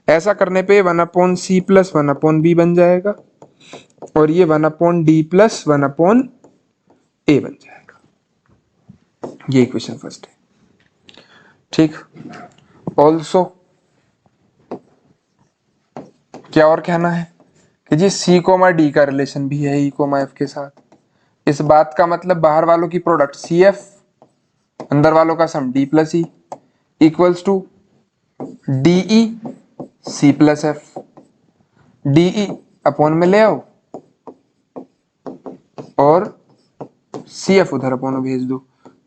Speaker 1: ऐसा करने पे 1/c प्लस 1/b बन जाएगा और ये 1/d प्लस 1/a बन जाएगा। ये इक्वेशन फर्स्ट है। ठीक, ऑल्सो क्या और कहना है कि जी c, d का रिलेशन भी है e, f के साथ। इस बात का मतलब बाहर वालों की प्रोडक्ट CF, अंदर वालों का sum D plus E equals to DE C plus F। DE upon में ले आओ और CF उधर अपॉन में भेज दो,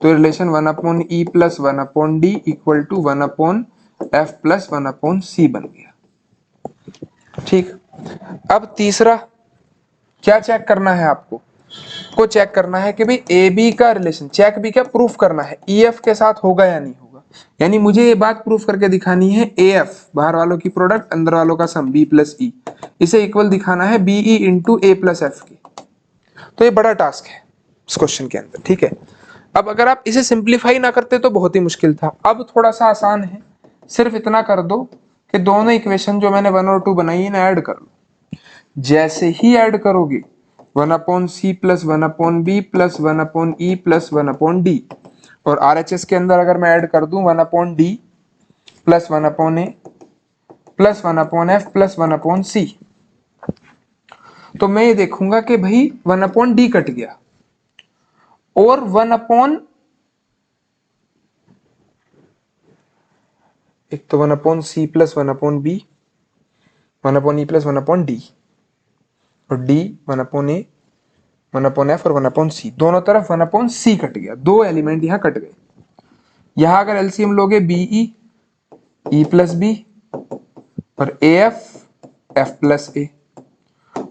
Speaker 1: तो relation 1/E plus 1/D equal to 1/F plus 1/C बन गया। ठीक, अब तीसरा क्या चेक करना है आपको, को चेक करना है कि भाई ए बी का रिलेशन, चेक भी क्या, प्रूफ करना है ई एफ के साथ होगा या नहीं होगा। यानी मुझे ये बात प्रूफ करके दिखानी है ए एफ बाहर वालों की प्रोडक्ट अंदर वालों का सम बी प्लस ई, इसे इक्वल दिखाना है B E into A plus F के। तो ये बड़ा टास्क है इस क्वेश्चन के अंदर। ठीक है, अब अगर आप इसे सिंप्लीफाई ना करते तो बहुत ही मुश्किल था, अब थोड़ा सा आसान है। सिर्फ इतना कर दो कि दोनों इक्वेशन जो मैंने 1 और 2 बनाई है ना ऐड कर लो। जैसे ही ऐड करोगे 1/c plus 1/b plus 1/e plus 1/d, और RHS के अंदर अगर मैं ऐड कर दूं 1/d plus 1/a plus 1/f plus 1/c, तो मैं ये देखूंगा कि भाई 1/d कट गया और 1 तो 1/c plus 1/b 1/e plus 1/d और d 1/a 1/f और 1/c, दोनों तरफ 1/c कट गया, दो एलिमेंट यहां कट गए। यहां अगर एलसीएम लोगे बीई ई प्लस बी और ए एफ प्लस ए,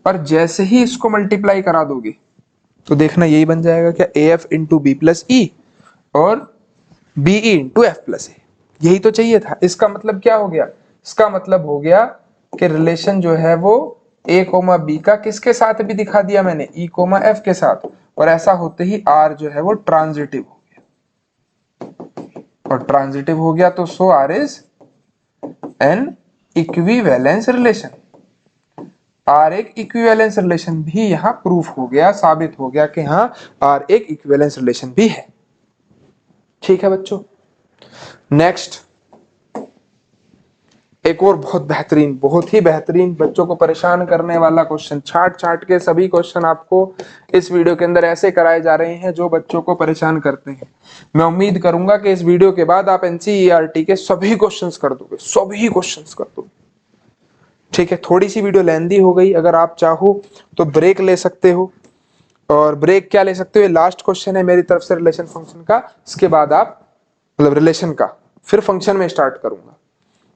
Speaker 1: और जैसे ही इसको मल्टीप्लाई करा दोगे तो देखना यही बन जाएगा क्या, A F into B plus E और B E into F plus A. यही तो चाहिए था। इसका मतलब क्या हो गया, इसका मतलब हो गया कि रिलेशन जो है वो ए कोमा बी का किसके साथ भी दिखा दिया मैंने, ई कोमा एफ के साथ, और ऐसा होते ही आर जो है वो ट्रांजिटिव हो गया, और ट्रांजिटिव हो गया तो so R is an equivalence relation. R एक इक्विवेलेंस रिलेशन भी यहां प्रूफ हो गया, साबित हो गया कि हाँ आर एक इक्विवेलेंस रिलेशन भी है। ठीक है बच्चों, नेक्स्ट एक और बहुत बेहतरीन, बहुत ही बेहतरीन, बच्चों को परेशान करने वाला क्वेश्चन। छाट छाट के सभी क्वेश्चन आपको इस वीडियो के अंदर ऐसे कराए जा रहे हैं जो बच्चों को परेशान करते हैं। मैं उम्मीद करूंगा कि इस वीडियो के बाद आप एनसीईआरटी के सभी क्वेश्चंस कर दोगे, सभी क्वेश्चंस कर दोगे। ठीक है, थोड़ी सी वीडियो लेंदी हो गई, अगर आप चाहो तो ब्रेक ले सकते हो, और ब्रेक क्या ले सकते हो, लास्ट क्वेश्चन है मेरी तरफ से रिलेशन फंक्शन का, इसके बाद आप मतलब रिलेशन का फिर फंक्शन में स्टार्ट करूंगा।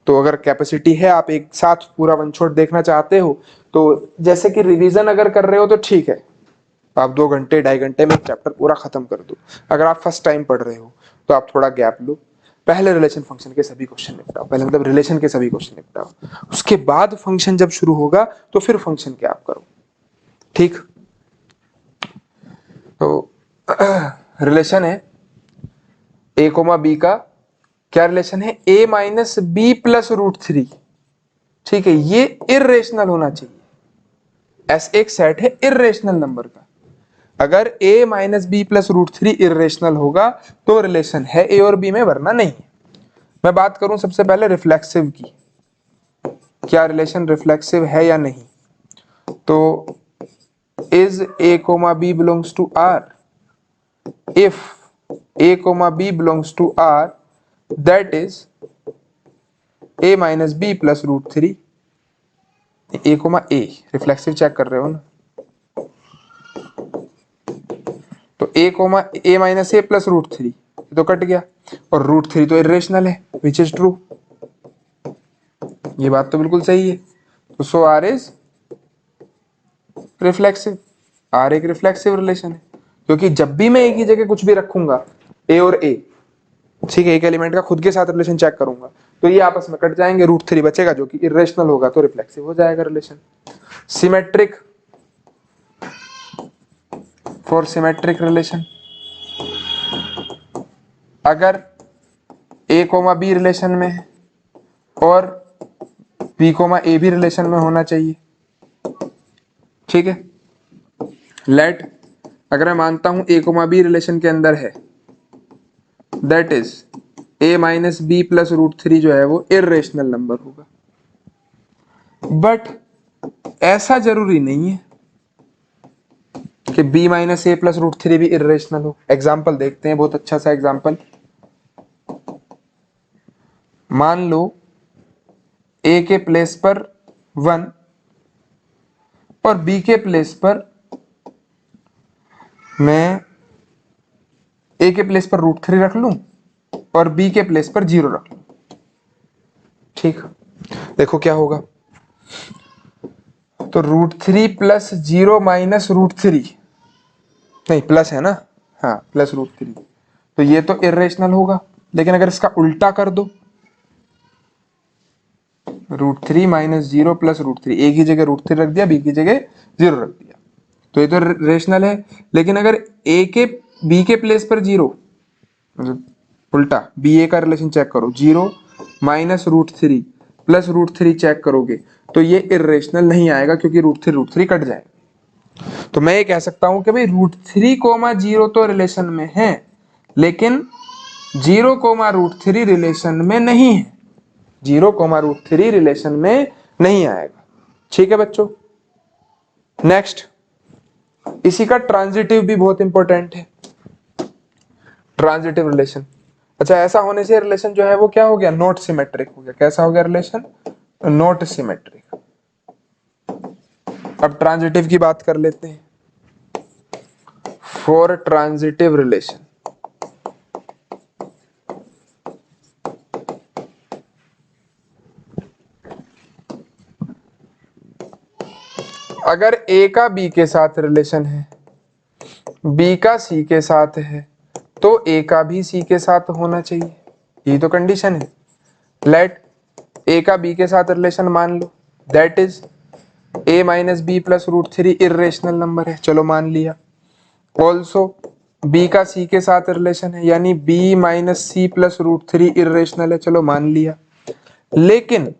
Speaker 1: तो अगर कैपेसिटी है, आप एक साथ पूरा वन शॉट देखना चाहते हो, तो जैसे कि रिवीजन अगर कर रहे हो तो ठीक है, आप 2 घंटे 2.5 घंटे में चैप्टर पूरा खत्म कर दो। अगर आप फर्स्ट टाइम पढ़ रहे हो तो आप थोड़ा गैप लो, पहले रिलेशन फंक्शन के सभी क्वेश्चन निपटाओ, पहले मतलब रिलेशन के सभी क्वेश्चन निपटाओ, उसके बाद फंक्शन जब शुरू होगा तो फिर फंक्शन के आप करो। ठीक, तो रिलेशन है ए कोमा बी का, क्या रिलेशन है, a माइनस बी प्लस √3। ठीक है, ये इर्रेशनल होना चाहिए। S एक सेट है इर्रेशनल नंबर का, अगर a minus B plus √3 irrational होगा तो रिलेशन है a और b में, वरना नहीं है। मैं बात करूं सबसे पहले रिफ्लेक्सिव की, क्या रिलेशन रिफ्लेक्सिव है या नहीं, तो is a comma b belongs to r, if a comma b belongs to r that is a minus B plus √3। a comma a reflexive check कर रहे हो ना, तो a comma a minus A plus √3 तो cut गया, और √3 तो irrational है, विच इज ट्रू। ये बात तो बिल्कुल सही है, तो so R is reflexive. Are एक रिफ्लेक्सिव रिलेशन है, क्योंकि जब भी मैं एक ही जगह कुछ भी रखूंगा a और a, ठीक है, एक एलिमेंट का खुद के साथ रिलेशन चेक करूंगा तो ये आपस में कट जाएंगे, √3 बचेगा जो कि इरेशनल होगा, तो रिफ्लेक्सिव हो जाएगा relation. Symmetric, for symmetric relation अगर ए कोमा बी रिलेशन में है और बी कोमा ए भी रिलेशन में होना चाहिए, ठीक है। लेट अगर मैं मानता हूं ए कोमा बी रिलेशन के अंदर है, that is A minus B plus root three जो है वो इर्रेशनल नंबर होगा। बट ऐसा जरूरी नहीं है कि b minus A plus root three भी इर्रेशनल हो। एग्जाम्पल देखते हैं, बहुत अच्छा सा एग्जाम्पल। मान लो a के प्लेस पर 1 और b के प्लेस पर मैं a के प्लेस पर रूट थ्री रख लूं और b के प्लेस पर 0 रख लूं, ठीक। देखो क्या होगा, तो root three plus 0 minus root three, नहीं प्लस है ना, हाँ प्लस रूट थ्री, तो ये तो इर्रेशनल होगा। लेकिन अगर इसका उल्टा कर दो, root three minus 0 plus root three, A की जगह रूट थ्री रख दिया, बी की जगह 0 रख दिया, तो ये तो रेशनल है। लेकिन अगर ए के बी के प्लेस पर 0, उल्टा बी ए का रिलेशन चेक करो, 0 minus root three plus root three check करोगे तो ये इर्रेशनल नहीं आएगा, क्योंकि रूट थ्री कट जाएगा। तो मैं ये कह सकता हूं कि भाई रूट थ्री कोमा 0 तो रिलेशन में है, लेकिन 0 कोमा रूट थ्री रिलेशन में नहीं है, 0 कोमा रूट थ्री रिलेशन में नहीं आएगा, ठीक है बच्चों। नेक्स्ट, इसी का ट्रांजिटिव भी बहुत इंपॉर्टेंट है, ट्रांजिटिव रिलेशन। अच्छा, ऐसा होने से रिलेशन जो है वो क्या हो गया, नॉट सिमेट्रिक हो गया। कैसा हो गया रिलेशन, नॉट सिमेट्रिक। अब ट्रांजिटिव की बात कर लेते हैं। फॉर ट्रांजिटिव रिलेशन, अगर ए का बी के साथ रिलेशन है, बी का सी के साथ है, तो ए का भी सी के साथ होना चाहिए, ये तो कंडीशन है। लेट ए का बी के साथ रिलेशन मान लो, that is A minus B plus root three irrational number है, चलो मान लिया। ऑल्सो बी का सी के साथ रिलेशन है, यानी B minus C plus root three irrational है, चलो मान लिया। लेकिन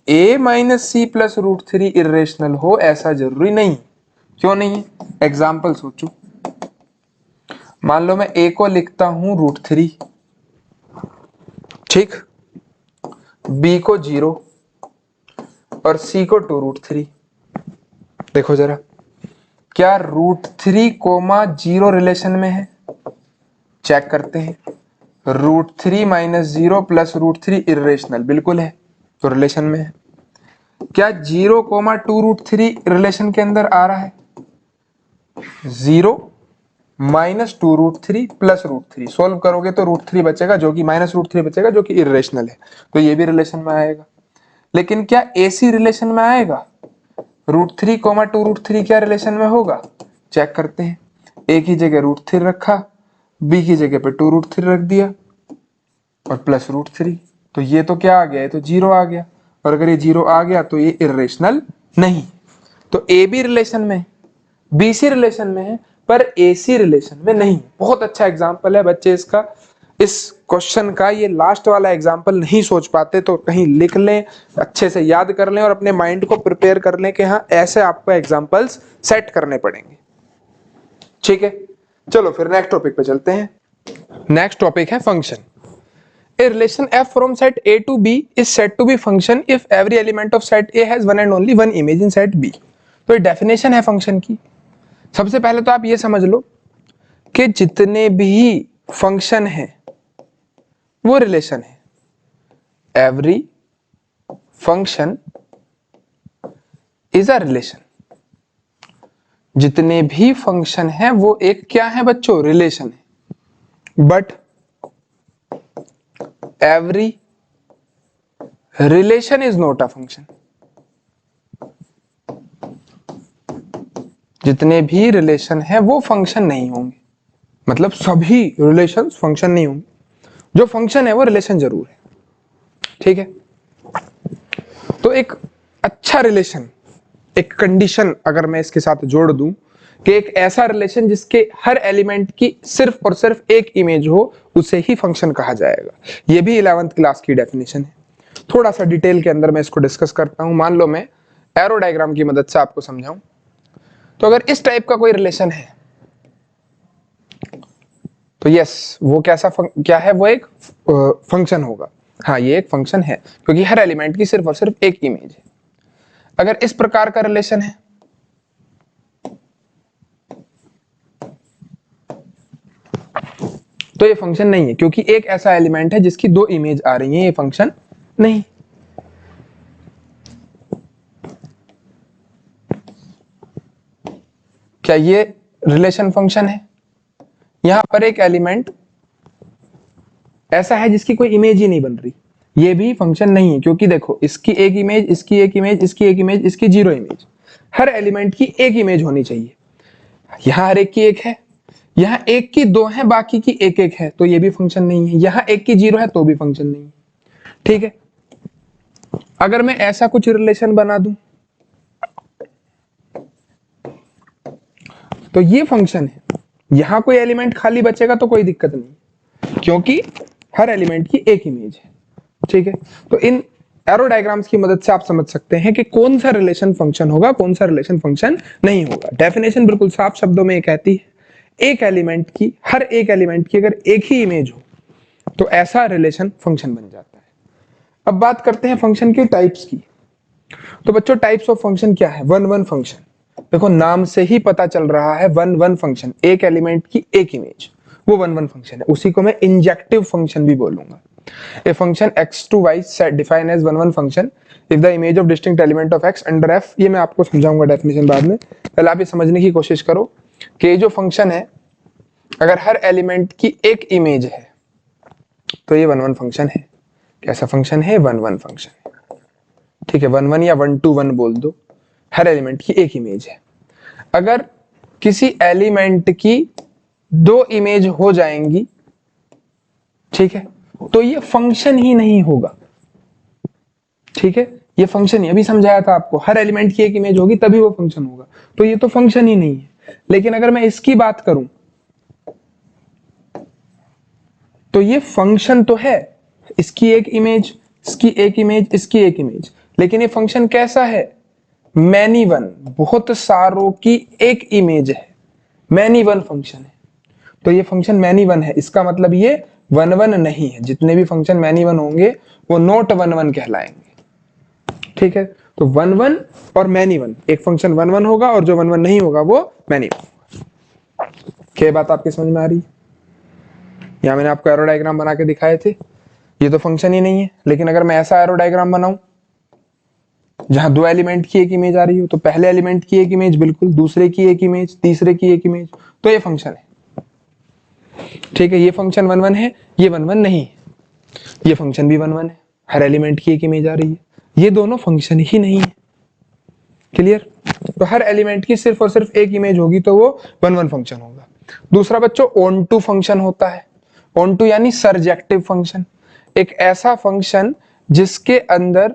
Speaker 1: A minus C plus root three irrational हो ऐसा जरूरी नहीं। क्यों नहीं? एग्जाम्पल सोचो। मान लो मैं ए को लिखता हूं रूट थ्री, ठीक, बी को 0 और सी को 2 रूट थ्री। देखो जरा, क्या रूट थ्री कोमा 0 रिलेशन में है? चेक करते हैं। Root three minus 0 plus root three irrational, बिल्कुल है, तो रिलेशन में है। क्या 0 कोमा 2 रूट थ्री रिलेशन के अंदर आ रहा है? 0 minus 2 root three plus root three, solve करोगे तो रूट थ्री बचेगा जो कि माइनस रूट थ्री बचेगा जो कि इर्रेशनल है, तो ये भी रिलेशन में आएगा। लेकिन क्या एसी रिलेशन में आएगा? Root three comma 2 root three क्या रिलेशन में होगा? चेक करते हैं। ए की जगह रूट थ्री रखा, बी की जगह पे 2 रूट थ्री रख दिया और प्लस रूट थ्री, तो ये तो क्या आ गया, ये तो 0 आ गया। और अगर ये 0 आ गया तो ये इर्रेशनल नहीं। तो ए बी रिलेशन में, बी सी रिलेशन में है, पर ए सी रिलेशन में नहीं। बहुत अच्छा एग्जाम्पल है बच्चे इसका। इस क्वेश्चन का ये लास्ट वाला एग्जाम्पल नहीं सोच पाते तो कहीं लिख लें, अच्छे से याद कर लें और अपने माइंड को प्रिपेयर कर लें कि हाँ ऐसे आपको एग्जाम्पल्स सेट करने पड़ेंगे, ठीक है। चलो फिर नेक्स्ट टॉपिक पे चलते हैं। नेक्स्ट टॉपिक है function. A relation f from set A to B is said to be function if every element of set A has one and only one image in set B। तो ये definition है function की। सबसे पहले तो आप ये समझ लो कि जितने भी फंक्शन हैं वो रिलेशन है। Every function is a relation. जितने भी फंक्शन हैं वो एक क्या है बच्चों, रिलेशन है। But every relation is not a function। जितने भी रिलेशन है वो फंक्शन नहीं होंगे, मतलब सभी रिलेशन फंक्शन नहीं होंगे, जो फंक्शन है वो रिलेशन जरूर है, ठीक है। तो एक अच्छा रिलेशन, एक कंडीशन अगर मैं इसके साथ जोड़ दूं कि एक ऐसा रिलेशन जिसके हर एलिमेंट की सिर्फ और सिर्फ एक इमेज हो उसे ही फंक्शन कहा जाएगा। ये भी 11th क्लास की डेफिनेशन है। थोड़ा सा डिटेल के अंदर मैं इसको डिस्कस करता हूं। मान लो मैं एरो डायग्राम की मदद से आपको समझाऊं, तो अगर इस टाइप का कोई रिलेशन है तो यस वो क्या है, वो एक फंक्शन होगा। हाँ, ये एक फंक्शन है क्योंकि हर एलिमेंट की सिर्फ और सिर्फ एक इमेज है। अगर इस प्रकार का रिलेशन है तो ये फंक्शन नहीं है, क्योंकि एक ऐसा एलिमेंट है जिसकी दो इमेज आ रही है, ये फंक्शन नहीं। क्या ये रिलेशन फंक्शन है? यहां पर एक एलिमेंट ऐसा है जिसकी कोई इमेज ही नहीं बन रही, ये भी फंक्शन नहीं है, क्योंकि देखो इसकी एक इमेज, इसकी एक इमेज, इसकी एक इमेज, इसकी जीरो इमेज। हर एलिमेंट की एक इमेज होनी चाहिए। यहां हर एक की एक है, यहां एक की दो है, बाकी की एक एक है, तो ये भी फंक्शन नहीं है। यहां एक की जीरो है तो भी फंक्शन नहीं है। ठीक है, अगर मैं ऐसा कुछ रिलेशन बना दूं तो ये फंक्शन है। यहां कोई एलिमेंट खाली बचेगा तो कोई दिक्कत नहीं, क्योंकि हर एलिमेंट की एक इमेज है। ठीक है, तो इन एरो डायग्राम्स की मदद से आप समझ सकते हैं कि कौन सा रिलेशन फंक्शन होगा, कौन सा रिलेशन फंक्शन नहीं होगा। डेफिनेशन बिल्कुल साफ शब्दों में कहती है, एक एलिमेंट की, हर एक एलिमेंट की अगर एक ही इमेज हो तो ऐसा रिलेशन फंक्शन बन जाता है। अब बात करते हैं फंक्शन की टाइप्स की। तो बच्चों टाइप्स ऑफ फंक्शन क्या है? One one function. देखो नाम से ही पता चल रहा है, वन वन फंक्शन, एक एलिमेंट की एक इमेज, वो वन वन फंक्शन है। उसी को मैं इंजेक्टिव फंक्शन भी बोलूंगा। A function x to y set defined as one one function if the image of distinct element of x under f, ये मैं आपको समझाऊंगा डेफिनेशन बाद में। पहले आप ये समझने की कोशिश करो कि ये जो फंक्शन है अगर हर एलिमेंट की एक इमेज है तो ये वन वन फंक्शन है। कैसा फंक्शन है? वन वन फंक्शन है। ठीक है, वन वन या वन टू वन बोल दो, हर एलिमेंट की एक इमेज है। अगर किसी एलिमेंट की दो इमेज हो जाएंगी, ठीक है, तो ये फंक्शन ही नहीं होगा। ठीक है, ये फंक्शन ही, अभी समझाया था आपको, हर एलिमेंट की एक इमेज होगी तभी वो फंक्शन होगा, तो ये तो फंक्शन ही नहीं है। लेकिन अगर मैं इसकी बात करूं तो ये फंक्शन तो है, इसकी एक इमेज, इसकी एक इमेज, इसकी एक इमेज, लेकिन ये फंक्शन कैसा है? मैनी वन, बहुत सारों की एक इमेज है, मैनी वन फंक्शन है। तो ये फंक्शन मैनी वन है, इसका मतलब ये वन वन नहीं है। जितने भी फंक्शन मैनी वन होंगे वो नॉट वन वन कहलाएंगे। ठीक है, तो वन वन और मैनी वन, एक फंक्शन वन वन होगा और जो वन वन नहीं होगा वो मैनी वन होगा। क्या बात आपके समझ में आ रही है? यहां मैंने आपको एरो डायग्राम बना के दिखाए थे, ये तो फंक्शन ही नहीं है। लेकिन अगर मैं ऐसा एरो डायग्राम बनाऊं जहां दो एलिमेंट की एक इमेज आ रही हो, तो पहले एलिमेंट की एक इमेज बिल्कुल, दूसरे की एक इमेज, तीसरे की एक इमेज, तो ये फंक्शन है। ठीक है, ये फंक्शन वन वन है, ये वन वन नहीं है। ये फंक्शन भी वन वन है, हर एलिमेंट की एक इमेज आ रही है, ये दोनों फंक्शन ही नहीं है। क्लियर? तो हर एलिमेंट की सिर्फ और सिर्फ एक इमेज होगी तो वो वन वन फंक्शन होगा। दूसरा बच्चों ऑन टू फंक्शन होता है। ऑन टू यानी सरजेक्टिव फंक्शन, एक ऐसा फंक्शन जिसके अंदर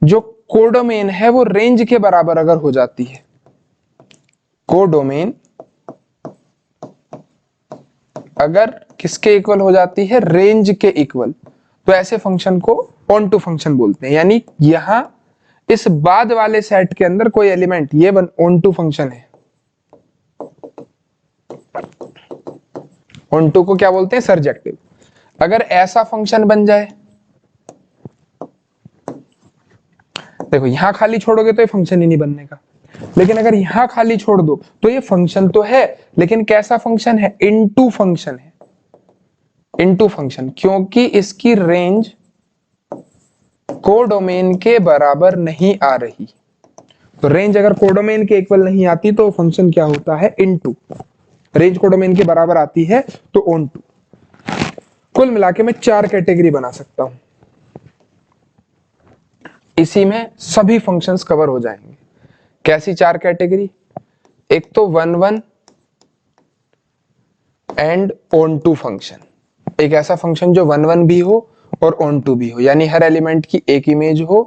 Speaker 1: जो कोडोमेन है वो रेंज के बराबर अगर हो जाती है, कोडोमेन अगर किसके इक्वल हो जाती है? रेंज के इक्वल, तो ऐसे फंक्शन को ऑन टू फंक्शन बोलते हैं। यानी यहां इस बाद वाले सेट के अंदर कोई एलिमेंट, ये ऑन टू फंक्शन है। ऑन टू को क्या बोलते हैं? सरजेक्टिव। अगर ऐसा फंक्शन बन जाए, देखो यहां खाली छोड़ोगे तो ये फंक्शन ही नहीं बनने का, लेकिन अगर यहां खाली छोड़ दो तो ये फंक्शन तो है, लेकिन कैसा फंक्शन है? इनटू फंक्शन है। इनटू फंक्शन क्योंकि इसकी रेंज कोडोमेन के बराबर नहीं आ रही। तो रेंज अगर कोडोमेन के इक्वल नहीं आती तो फंक्शन क्या होता है? इनटू। रेंज कोडोमेन के बराबर आती है तो ऑन टू। कुल मिला के मैं चार कैटेगरी बना सकता हूं, इसी में सभी फंक्शंस कवर हो जाएंगे। कैसी चार कैटेगरी? एक तो one one and onto function, एक ऐसा फंक्शन जो वन वन भी हो और ऑन टू भी हो, यानी हर एलिमेंट की एक इमेज हो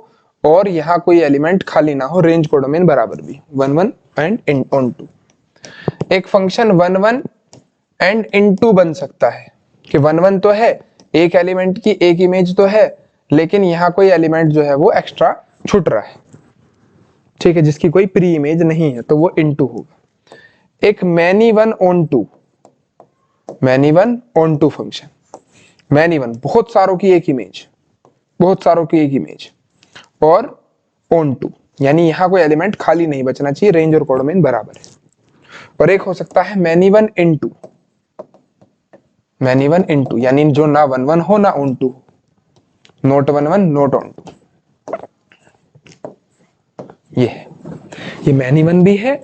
Speaker 1: और यहां कोई एलिमेंट खाली ना हो, रेंज कोडोमेन बराबर भी, one one and onto. एक फंक्शन 1 1 एंड इनटू बन सकता है कि 1 1 तो है, एक एलिमेंट की एक इमेज तो है, लेकिन यहां कोई एलिमेंट जो है वो एक्स्ट्रा छूट रहा है, ठीक है, जिसकी कोई प्री इमेज नहीं है, तो वो इनटू होगा। एक many one onto, many one onto function, many one बहुत सारों की एक इमेज, बहुत सारों की एक इमेज, और ऑन टू यानी यहां कोई एलिमेंट खाली नहीं बचना चाहिए, रेंज और कोडोमेन बराबर है। और एक हो सकता है many one into, many one into यानी जो ना 1 1 हो ना onto, not 1 1 not onto, ये है, ये मैनी वन भी है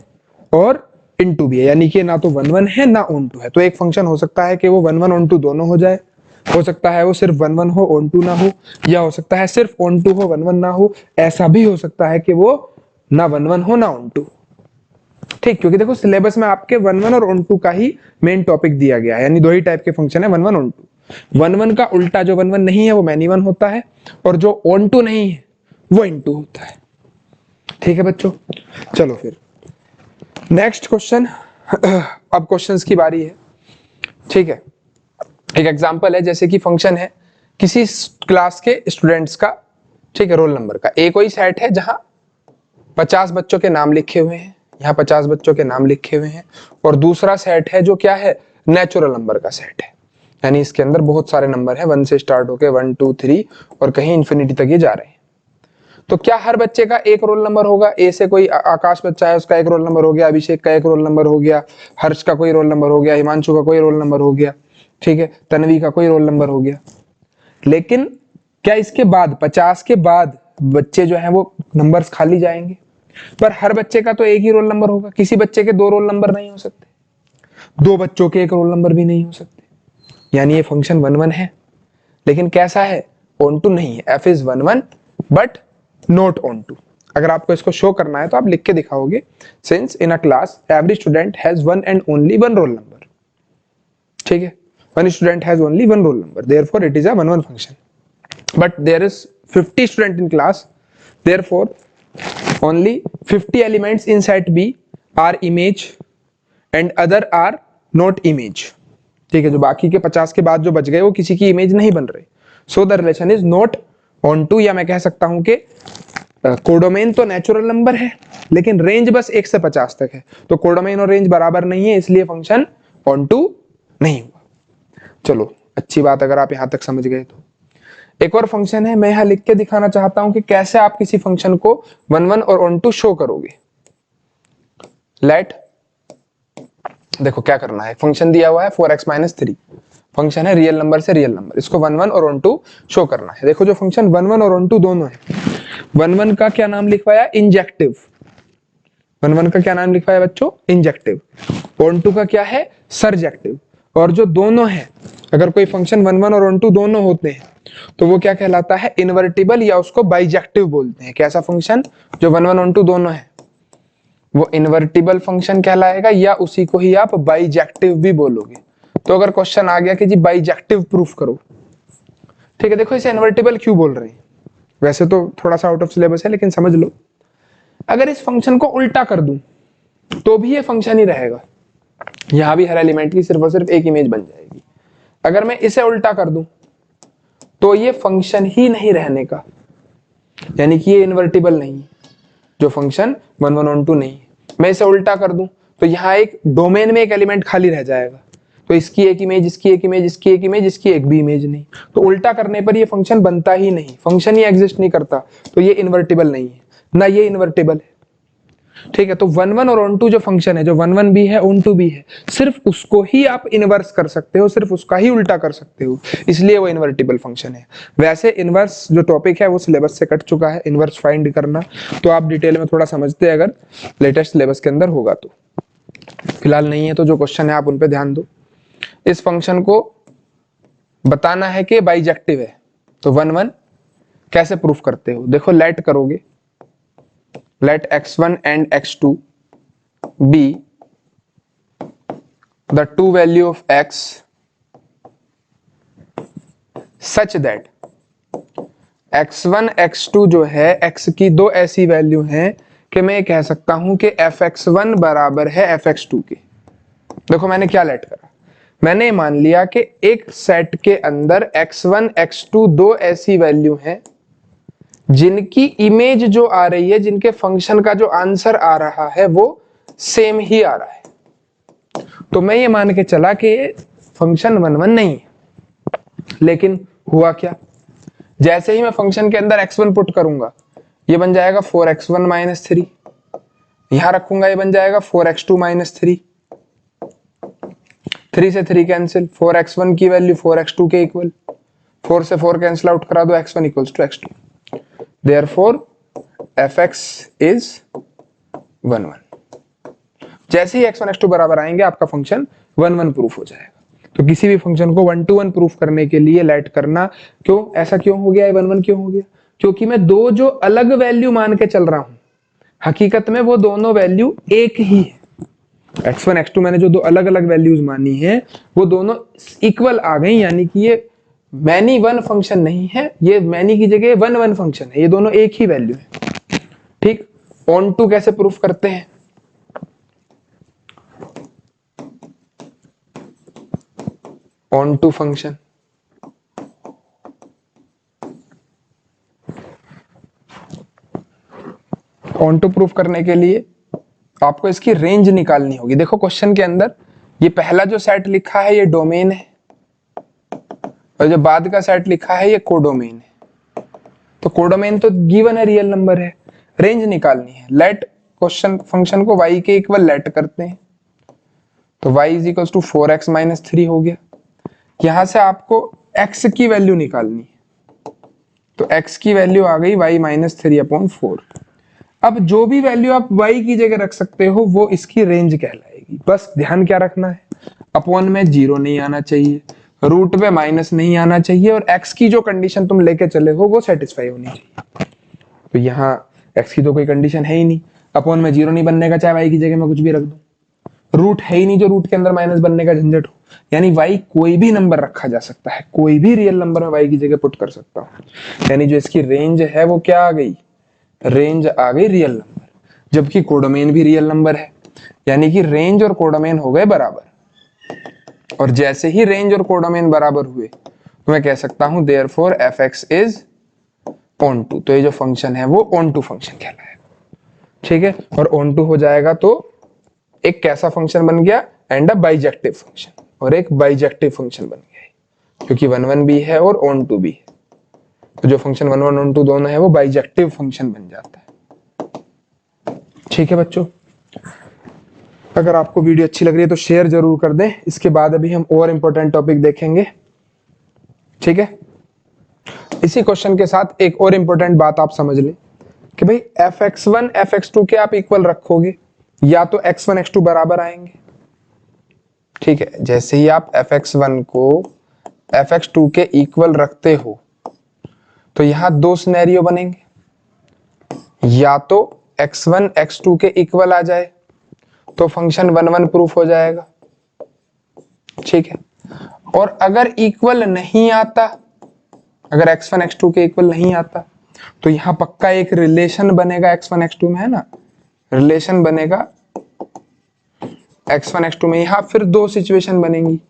Speaker 1: और इनटू भी है, यानी कि ना तो 1 1 है ना ऑन टू है। तो एक फंक्शन हो सकता है कि वो 1 1 ऑन टू दोनों हो जाए, हो सकता है वो सिर्फ 1 1 हो ऑन टू ना हो, या हो सकता है सिर्फ ऑन टू हो 1 1 ना हो, ऐसा भी हो सकता है कि वो ना 1 1 हो ना ऑन टू। ठीक, क्योंकि देखो सिलेबस में आपके 1 1 और ऑन टू का ही मेन टॉपिक दिया गया है, यानी दो ही टाइप के फंक्शन है 1 1 ऑन टू। 1 1 का उल्टा जो 1 1 नहीं है वो मैनी वन होता है, और जो ऑन टू नहीं है वो इन टू होता है। ठीक है बच्चों, चलो फिर नेक्स्ट क्वेश्चन। अब क्वेश्चंस की बारी है, ठीक है। एक एग्जांपल है, जैसे कि फंक्शन है किसी क्लास के स्टूडेंट्स का, ठीक है, रोल नंबर का। एक कोई सेट है जहां 50 बच्चों के नाम लिखे हुए हैं, यहाँ 50 बच्चों के नाम लिखे हुए हैं, और दूसरा सेट है जो क्या है, नेचुरल नंबर का सेट है, यानी इसके अंदर बहुत सारे नंबर हैं, 1 से स्टार्ट होके 1 2 3 और कहीं इंफिनिटी तक ये जा रहे हैं। तो क्या हर बच्चे का एक रोल नंबर होगा? ए से कोई आकाश बच्चा है, उसका एक रोल नंबर हो गया, अभिषेक का एक रोल नंबर हो गया, हर्ष का कोई रोल नंबर हो गया, हिमांशु का कोई रोल नंबर हो गया, ठीक है, तन्वी का कोई रोल नंबर हो गया। लेकिन क्या इसके बाद 50 के बाद बच्चे जो हैं वो नंबर्स खाली जाएंगे? पर हर बच्चे का तो एक ही रोल नंबर होगा, किसी बच्चे के दो रोल नंबर नहीं हो सकते, दो बच्चों के एक रोल नंबर भी नहीं हो सकते। यानी ये फंक्शन 1 1 है, लेकिन कैसा है, ऑन टू नहीं है। F is 1 1 but not onto. अगर आपको इसको शो करना है तो आप लिख के दिखाओगे, since in a class every student has one and only one roll number, ठीक है, one student has only one roll number, therefore it is a 1 1 function. But there is 50 student in class, therefore only 50 elements in set B are image and other are not image, ठीक है, जो बाकी के 50 के बाद जो बच गए वो किसी की इमेज नहीं बन रहे, so the relation is not onto. या मैं कह सकता हूं कि कोडोमेन तो नेचुरल नंबर है, लेकिन रेंज बस 1 से 50 तक है, तो कोडोमेन और रेंज बराबर नहीं है, इसलिए फंक्शन ऑन टू नहीं हुआ। चलो अच्छी बात, अगर आप यहां तक समझ गए तो। एक और फंक्शन है, मैं यहां लिख के दिखाना चाहता हूं कि कैसे आप किसी फंक्शन को 1 1 और ऑन टू शो करोगे। लेट, देखो क्या करना है, फंक्शन दिया हुआ है 4x - 3, फंक्शन है रियल नंबर से रियल नंबर, इसको 1 1 और ऑन टू शो करना है। देखो जो फंक्शन 1 1 और ऑन टू दोनों है, 1 1 का क्या नाम लिखवाया, इंजेक्टिव, 1 1 का क्या नाम लिखवाया बच्चों, इंजेक्टिव, ऑन टू का क्या है, सरजेक्टिव। और जो दोनों है, अगर कोई फंक्शन 1 1 और ऑन टू दोनों होते हैं तो वो क्या कहलाता है, इन्वर्टिबल, या उसको बाइजेक्टिव बोलते हैं। कैसा फंक्शन, जो 1 1 ऑन टू दोनों है वो इन्वर्टिबल फंक्शन कहलाएगा, या उसी को ही आप बाइजेक्टिव भी बोलोगे। तो अगर क्वेश्चन आ गया कि जी बाइजेक्टिव प्रूफ करो, ठीक है, देखो इसे इन्वर्टिबल क्यों बोल रहे हैं, वैसे तो थोड़ा सा आउट ऑफ सिलेबस है, लेकिन समझ लो, अगर इस फंक्शन को उल्टा कर दूं तो भी ये फंक्शन ही रहेगा, यहां भी हर एलिमेंट की सिर्फ और सिर्फ एक इमेज बन जाएगी। अगर मैं इसे उल्टा कर दूं तो ये फंक्शन ही नहीं रहने का, यानी कि ये इन्वर्टिबल नहीं, जो फंक्शन 1 1 ऑन टू नहीं है। मैं इसे उल्टा कर दूं तो यहाँ एक डोमेन में एक एलिमेंट खाली रह जाएगा, तो इसकी एक इमेज, इसकी एक इमेज, इसकी एक इमेज, इसकी एक भी इमेज नहीं, तो उल्टा करने पर ये फंक्शन बनता ही नहीं, फंक्शन ही एग्जिस्ट नहीं करता, तो ये इन्वर्टिबल नहीं है, ना ये इन्वर्टिबल है, ठीक है। तो 1 1 और ऑन टू जो फंक्शन है, जो 1 1 भी है ऑन टू भी है, सिर्फ उसको ही आप इनवर्स कर सकते हो, सिर्फ उसका ही उल्टा कर सकते हो, इसलिए वो इन्वर्टिबल फंक्शन है। वैसे इनवर्स जो टॉपिक है वो सिलेबस से कट चुका है, इनवर्स फाइंड करना, तो आप डिटेल में थोड़ा समझते हैं अगर लेटेस्ट सिलेबस के अंदर होगा तो। फिलहाल नहीं है तो जो क्वेश्चन है आप उन पे ध्यान दो। इस फंक्शन को बताना है कि बाइजेक्टिव है, तो 1 1 कैसे प्रूफ करते हो, देखो लेट करोगे, let x1 and x2 be the two value of x such that x1 x2 जो है x की दो ऐसी वैल्यू हैं कि मैं कह सकता हूं कि fx1 बराबर है fx2 के। देखो मैंने क्या लेट करा, मैंने मान लिया कि एक सेट के अंदर x1 x2 दो ऐसी वैल्यू हैं जिनकी इमेज जो आ रही है, जिनके फंक्शन का जो आंसर आ रहा है वो सेम ही आ रहा है। तो मैं ये मान के चला कि फंक्शन 1 1 नहीं है। लेकिन हुआ क्या, जैसे ही मैं फंक्शन के अंदर x1 पुट करूंगा ये बन जाएगा 4x1 माइनस 3, यहां रखूंगा ये बन जाएगा 4x2 माइनस 3, 3 से 3 कैंसिल, 4x1 की वैल्यू 4x2 के इक्वल, 4 से 4 कैंसिल आउट करा दो, x1 equals to x2, therefore fx is 1 1। जैसे ही x1 x2 बराबर आएंगे आपका फंक्शन 1 1 प्रूफ हो जाएगा। तो किसी भी फंक्शन को 1 to 1 प्रूफ करने के लिए लेट करना, क्यों ऐसा क्यों हो गया, 1 1 क्यों हो गया, क्योंकि मैं दो जो अलग वैल्यू मान के चल रहा हूं हकीकत में वो दोनों वैल्यू एक ही है। x1 x2 मैंने जो दो अलग अलग वैल्यूज मानी है वो दोनों इक्वल आ गई, यानी कि ये मैनी वन फंक्शन नहीं है, ये मैनी की जगह 1 1 फंक्शन है, ये दोनों एक ही वैल्यू है। ठीक, ऑन टू कैसे प्रूफ करते हैं, onto function onto proof करने के लिए आपको इसकी रेंज निकालनी होगी। देखो क्वेश्चन के अंदर ये पहला जो सेट लिखा है ये डोमेन है और जो बाद का सेट लिखा है ये कोडोमेन है। तो कोडोमेन तो गिवन है, रियल नंबर है, रेंज निकालनी है। लेट क्वेश्चन फंक्शन को y के इक्वल लेट करते हैं तो y is equal to 4x minus 3 हो गया। यहां से आपको x की वैल्यू निकालनी है तो x की वैल्यू आ गई y माइनस 3/4। अब जो भी वैल्यू आप y की जगह रख सकते हो वो इसकी रेंज कहलाएगी। बस ध्यान क्या रखना है, अपॉन में 0 नहीं आना चाहिए, रूट में माइनस नहीं आना चाहिए और x की जो कंडीशन तुम लेके चले हो वो सेटिस्फाई होनी चाहिए। तो यहाँ x की तो कोई कंडीशन है ही नहीं, अपॉन में 0 नहीं बनने का, चाहे y की जगह मैं कुछ भी रख दूं, रूट है ही नहीं जो रूट के अंदर माइनस बनने का झंझट हो, यानी y कोई भी नंबर रखा जा सकता है, कोई भी रियल नंबर में y की जगह पुट कर सकता हूं। यानी जो इसकी रेंज है वो क्या आ गई, रेंज आ गई रियल नंबर, जबकि कोडोमेन भी रियल नंबर है, यानी कि रेंज और कोडोमेन हो गए बराबर। और जैसे ही रेंज और कोडोमेन बराबर हुए तो मैं कह सकता हूं therefore fx is onto. तो ये जो फंक्शन है वो ऑन टू फंक्शन कहलाएगा। ठीक है, और ऑन टू हो जाएगा तो एक कैसा फंक्शन बन गया, एंड अ बाइजेक्टिव फंक्शन, और एक बाइजेक्टिव फंक्शन बन गया है क्योंकि 1 1 भी है और ऑन टू भी है। तो जो फंक्शन 1 1 ऑन टू दोनों है वो बाइजेक्टिव फंक्शन बन जाता है। ठीक है बच्चों, अगर आपको वीडियो अच्छी लग रही है तो शेयर जरूर कर दें। इसके बाद अभी हम और इंपॉर्टेंट टॉपिक देखेंगे। ठीक है, इसी क्वेश्चन के साथ एक और इंपॉर्टेंट बात आप समझ लें कि भाई fx1 fx2 के आप इक्वल रखोगे या तो x1 x2 बराबर आएंगे। ठीक है, जैसे ही आप fx1 को fx2 के इक्वल रखते हो तो यहां दो सिनेरियो बनेंगे, या तो x1 x2 के इक्वल आ जाए तो फंक्शन 1 1 प्रूफ हो जाएगा। ठीक है, और अगर इक्वल नहीं आता, अगर x1 x2 के इक्वल नहीं आता तो यहां पक्का एक रिलेशन बनेगा x1 x2 में, है ना, रिलेशन बनेगा x1 x2 में। यहां फिर दो सिचुएशन बनेंगी,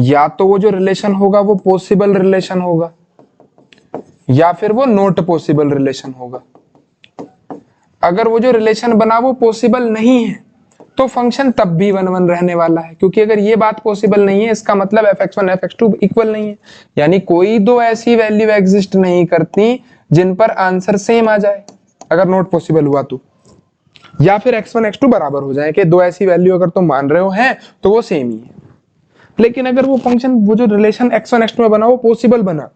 Speaker 1: या तो वो जो रिलेशन होगा वो पॉसिबल रिलेशन होगा या फिर वो नॉट पॉसिबल रिलेशन होगा। अगर वो जो रिलेशन बना वो पॉसिबल नहीं है तो फंक्शन तब भी 1 1 रहने वाला है, क्योंकि अगर ये बात पॉसिबल नहीं है इसका मतलब fx1 fx2 इक्वल नहीं है, यानी कोई दो ऐसी वैल्यू एग्जिस्ट नहीं करती जिन पर आंसर सेम आ जाए अगर नॉट पॉसिबल हुआ तो, या फिर x1 x2 बराबर हो जाए कि दो ऐसी वैल्यू अगर तुम मान रहे हो हैं तो वो सेम ही है। लेकिन अगर वो फंक्शन, वो जो रिलेशन x1 x2 में बना वो पॉसिबल बना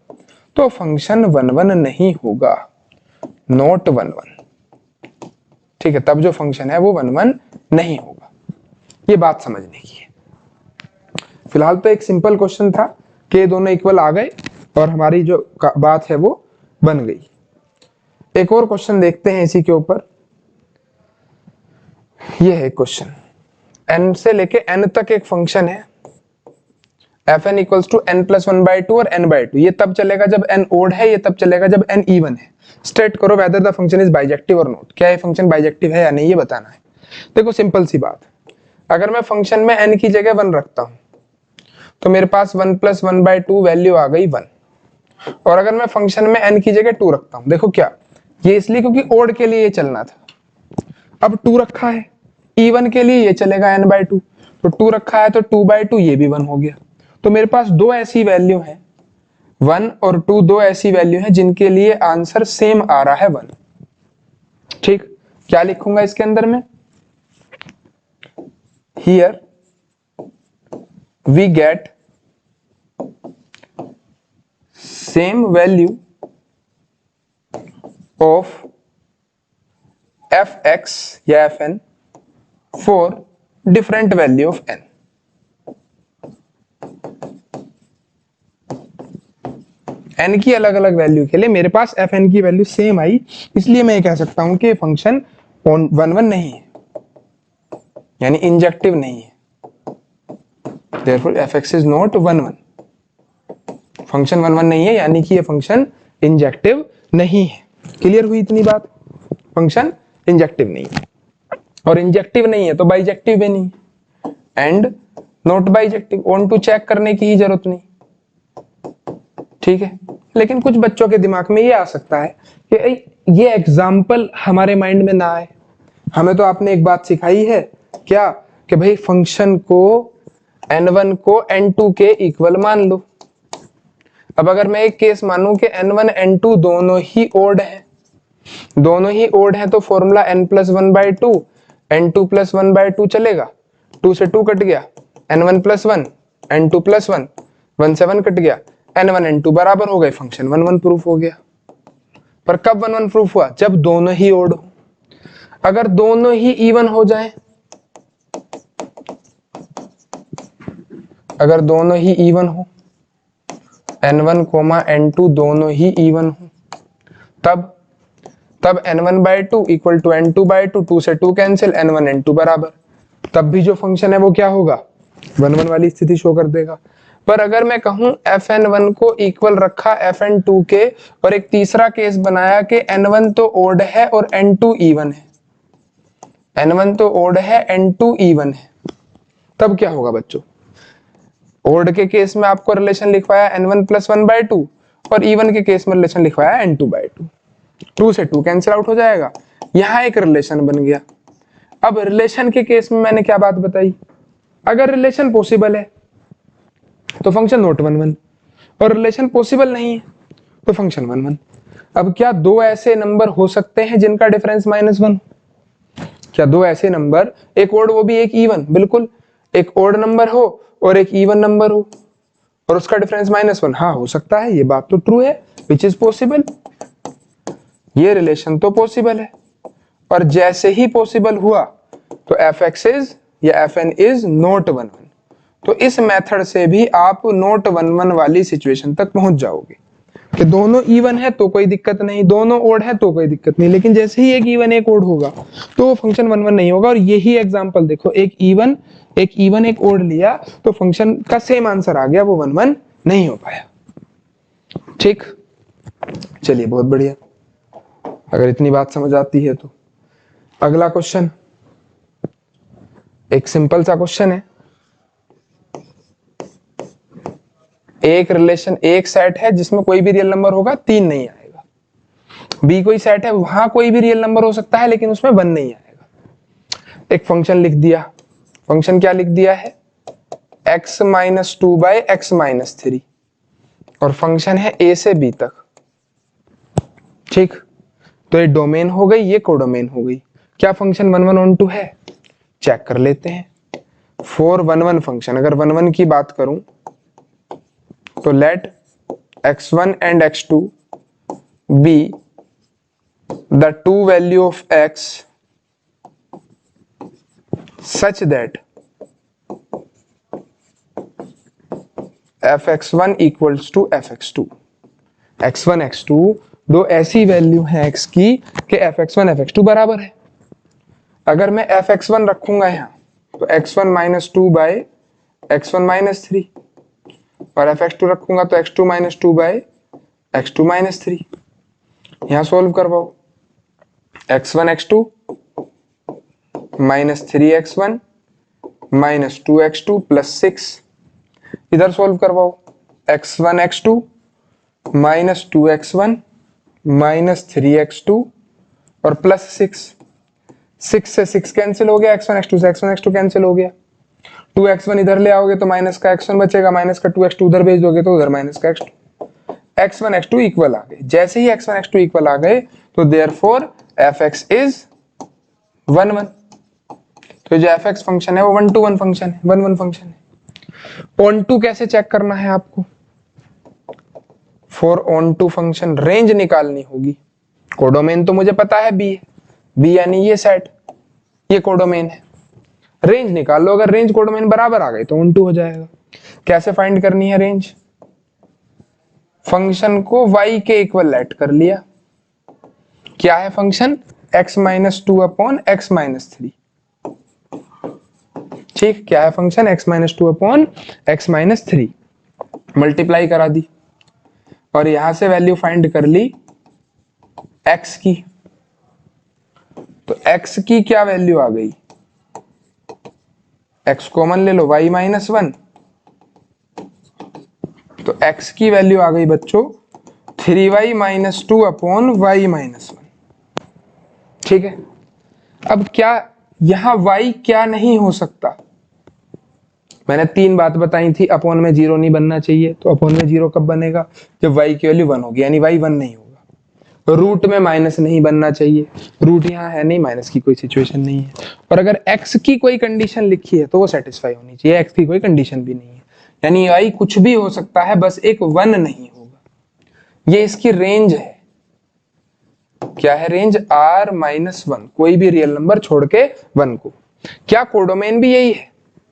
Speaker 1: तो फंक्शन 1 1 नहीं होगा, नॉट 1 1। ठीक है, तब जो फंक्शन है वो 1 1 नहीं होगा। ये बात समझने की है। फिलहाल तो एक सिंपल क्वेश्चन था कि दोनों इक्वल आ गए और हमारी जो बात है वो बन गई। एक और क्वेश्चन देखते हैं इसी के ऊपर। ये है क्वेश्चन, n से लेके n तक एक फंक्शन है fn इक्वल्स टू n+1/2 और n/2। ये तब चलेगा जब n ओड है, ये तब चलेगा जब n इवन है। स्टेट करो whether the function is bijective और नॉट, क्या ये फंक्शन बाइजेक्टिव है या नहीं ये बताना है। देखो सिंपल सी बात, अगर मैं फंक्शन में n की जगह 1 रखता हूं तो मेरे पास 1 + 1/2 वैल्यू आ गई 1, और अगर मैं फंक्शन में n की जगह 2 रखता हूं, देखो क्या, ये इसलिए क्योंकि ओड के लिए ये चलना था, अब 2 रखा है, इवन के लिए ये चलेगा n/2, तो 2 रखा है तो 2/2 ये भी 1 हो गया। तो मेरे पास दो ऐसी वैल्यू है 1 और 2, दो ऐसी वैल्यू है जिनके लिए आंसर सेम आ रहा है 1। ठीक, क्या लिखूंगा इसके अंदर में, here we get same value of fx या fn for different value of n। n की अलग अलग वैल्यू के लिए मेरे पास fn की वैल्यू सेम आई, इसलिए मैं ये कह सकता हूं कि फंक्शन 1 1 नहीं है, यानी इंजेक्टिव नहीं है। Therefore fx is not 1 1, function 1 1 नहीं है, यानी कि ये फंक्शन इंजेक्टिव नहीं है। क्लियर हुई इतनी बात, फंक्शन इंजेक्टिव नहीं है, और इंजेक्टिव नहीं है तो बाइजेक्टिव भी नहीं, and not bijective, onto check करने की ही जरूरत नहीं। ठीक है, लेकिन कुछ बच्चों के दिमाग में ये आ सकता है कि ये एग्जाम्पल हमारे माइंड में ना आए, हमें तो आपने एक बात सिखाई है क्या, कि भाई फंक्शन को n1 को n2 के इक्वल मान लो। अब अगर मैं एक केस मानूं कि n1 n2 दोनों ही ओड हैं, दोनों ही ओड हैं, तो फॉर्मूला n + 1/2 n2 + 1/2 चलेगा, 2 से 2 कट गया, n1 + 1 n2 + 1 1 से 1 कट गया, n1 n2 बराबर हो गए, फंक्शन 1 1 प्रूफ हो गया। पर कब 1 1 प्रूफ हुआ, जब दोनों ही ओड हो। अगर दोनों ही इवन हो जाएं, अगर दोनों ही इवन हो, n1, n2 दोनों ही इवन हो, तब n1/2 = n2/2, 2 से 2 कैंसिल, n1 n2 बराबर, तब भी जो फंक्शन है वो क्या होगा, 1 1 वाली स्थिति शो कर देगा। पर अगर मैं कहूं fn1 को इक्वल रखा fn2 के, और एक तीसरा केस बनाया कि n1 तो ओड है और n2 इवन है, n1 तो ओड है n2 इवन है, तब क्या होगा बच्चों, ओड के केस में आपको रिलेशन लिखवाया n1 + 1/2, और इवन के केस में रिलेशन लिखवाया n2/2, 2 से 2 कैंसिल आउट हो जाएगा, यहां एक रिलेशन बन गया। अब रिलेशन के केस में मैंने क्या बात बताई, अगर रिलेशन पॉसिबल है तो फंक्शन नॉट 1 1, और रिलेशन पॉसिबल नहीं है तो फंक्शन 1 1। अब क्या दो ऐसे नंबर हो सकते हैं जिनका डिफरेंस -1, क्या दो ऐसे नंबर, एक ओड वो भी एक इवन, बिल्कुल, एक ओड नंबर हो और एक इवन नंबर हो और उसका डिफरेंस -1, हाँ हो सकता है, ये बात तो ट्रू है, विच इज पॉसिबल, ये रिलेशन तो पॉसिबल है। और जैसे ही पॉसिबल हुआ तो fx इज या fn इज नॉट 1 1, तो इस मेथड से भी आप नॉट 1 1 वाली सिचुएशन तक पहुंच जाओगे कि दोनों इवन है तो कोई दिक्कत नहीं, दोनों ओड है तो कोई दिक्कत नहीं, लेकिन जैसे ही एक इवन एक ओड होगा तो वो फंक्शन 1 1 नहीं होगा। और यही एग्जांपल देखो, एक इवन एक ओड लिया तो फंक्शन का सेम आंसर आ गया, वो 1 1 नहीं हो पाया। ठीक, चलिए बहुत बढ़िया, अगर इतनी बात समझ आती है तो अगला क्वेश्चन, एक सिंपल सा क्वेश्चन है, एक रिलेशन, एक सेट है जिसमें कोई भी रियल नंबर होगा 3 नहीं आएगा, बी कोई सेट है वहां कोई भी रियल नंबर हो सकता है लेकिन उसमें 1 नहीं आएगा। एक फंक्शन लिख दिया, फंक्शन क्या लिख दिया है, x - 2/x - 3, और फंक्शन है a से b तक। ठीक, तो ये डोमेन हो गई, ये कोडोमेन हो गई। क्या फंक्शन 1 1 ऑन 2 है, चेक कर लेते हैं। फॉर 1 1 फंक्शन, अगर 1 1 की बात करूं तो let x1 and x2 be the two value of x such that fx1 equals to fx2। x1 x2 दो ऐसी वैल्यू है x की कि fx1 fx2 बराबर है। अगर मैं fx1 रखूंगा यहां तो x1 - 2/x1 - 3, और fx2 रखूंगा तो x2 - 2/x2 - 3। यहां सोल्व करवाओ, x1 x2 minus 3x1 minus 2x2 plus 6। इधर सोल्व करवाओ, x1 x2 minus 2x1 minus 3x2 और प्लस 6। 6 से 6 कैंसिल हो गया, x1 x2 से x1 x2 कैंसिल हो गया। 2x1 इधर ले आओगे तो माइनस का x1 बचेगा, माइनस का 2x2 उधर भेज दोगे तो उधर माइनस का x2। x1 x2 इक्वल आ गए। जैसे ही x1 x2 इक्वल आ गए तो देयरफॉर fx इज 1 1। तो जो fx फंक्शन है वो 1 to 1 फंक्शन है, 1 1 फंक्शन है। ऑन टू कैसे चेक करना है आपको? For onto function range निकालनी होगी। कोडोमेन तो मुझे पता है बी है, बी यानी ये सेट, ये कोडोमेन है। रेंज निकाल लो, अगर रेंज कोडोमेन बराबर आ गई तो ऑन टू हो जाएगा। कैसे फाइंड करनी है रेंज? फंक्शन को y के इक्वल लेट कर लिया। क्या है function? x minus 2 upon x minus 3। ठीक, क्या है function? x minus 2 upon x minus 3। Multiply करा दी और यहां से वैल्यू फाइंड कर ली x की। तो x की क्या वैल्यू आ गई? x कॉमन ले लो, y माइनस 1। तो x की वैल्यू आ गई बच्चों 3y minus 2 upon y minus 1। ठीक है, अब क्या यहां y क्या नहीं हो सकता? मैंने 3 बात बताई थी। अपॉन में 0 नहीं बनना चाहिए, तो अपॉन में 0 कब बनेगा? जब y की वैल्यू 1 होगी, यानी y 1 नहीं होगा। रूट में माइनस नहीं बनना चाहिए, रूट यहाँ है नहीं, माइनस की कोई सिचुएशन नहीं है। और अगर x की कोई कंडीशन लिखी है तो वो सेटिस्फाई होनी चाहिए, x की कोई कंडीशन भी नहीं है, यानी y कुछ भी हो सकता है, बस एक 1 नहीं होगा। ये इसकी रेंज है। क्या है रेंज? r माइनस 1, कोई भी रियल नंबर छोड़ के 1 को। क्या कोडोमेन भी यही है?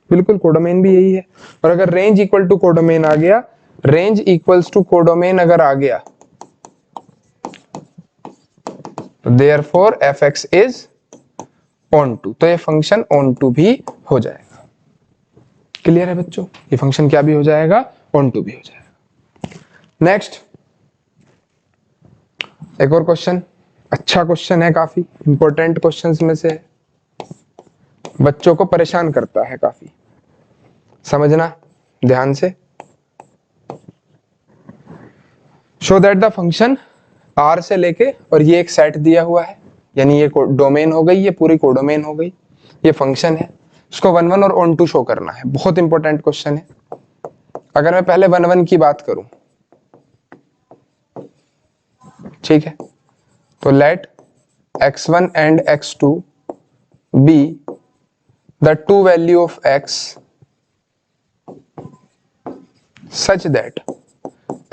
Speaker 1: बिल्कुल, कोडोमेन भी यही है। और अगर रेंज इक्वल टू कोडोमेन आ गया, रेंज इक्वल्स टू कोडोमेन अगर आ गया तो therefore fx is onto. तो ये फंक्शन ऑन टू भी हो जाएगा। क्लियर है बच्चों? ये फंक्शन क्या भी हो जाएगा? ऑन टू भी हो जाएगा। नेक्स्ट, एक और क्वेश्चन। अच्छा क्वेश्चन है, काफी इंपॉर्टेंट क्वेश्चंस में से है, बच्चों को परेशान करता है काफी। समझना ध्यान से। Show that the function R से लेके, और ये एक सेट दिया हुआ है, यानी ये डोमेन हो गई, ये पूरी कोडोमेन हो गई, ये फंक्शन है। इसको 1 1 और ऑन टू शो करना है। बहुत इंपॉर्टेंट क्वेश्चन है। अगर मैं पहले 1 1 की बात करूं, ठीक है, तो let x1 and x2 be the two value of x such that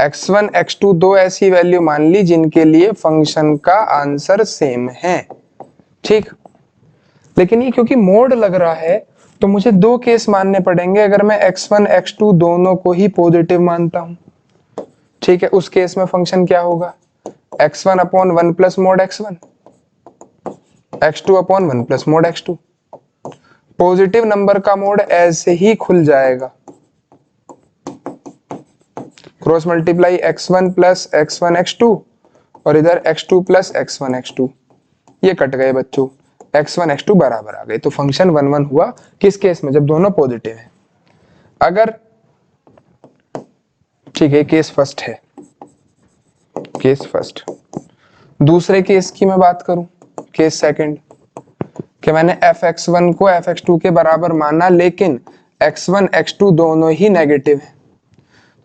Speaker 1: x1 x2 दो ऐसी वैल्यू मान ली जिनके लिए फंक्शन का आंसर सेम है। ठीक, लेकिन ये क्योंकि मोड लग रहा है तो मुझे 2 केस मानने पड़ेंगे। अगर मैं x1 x2 दोनों को ही पॉजिटिव मानता हूं, ठीक है, उस केस में फंक्शन क्या होगा? x1 upon 1 plus mode x1, x2 upon 1 plus mode x2। Positive number का मोड ऐसे ही खुल जाएगा। Cross multiply x1 plus x1 x2 और इधर x2 प्लस x1 x2, ये कट गए बच्चों, x1 x2 बराबर आ गए। तो फंक्शन 1 1 हुआ। किस केस में? जब दोनों पॉजिटिव हैं। अगर, ठीक है, केस फर्स्ट है, केस फर्स्ट। दूसरे केस की मैं बात करूं, केस सेकंड, कि मैंने fx1 को fx2 के बराबर माना, लेकिन x1 x2 दोनों ही नेगेटिव है।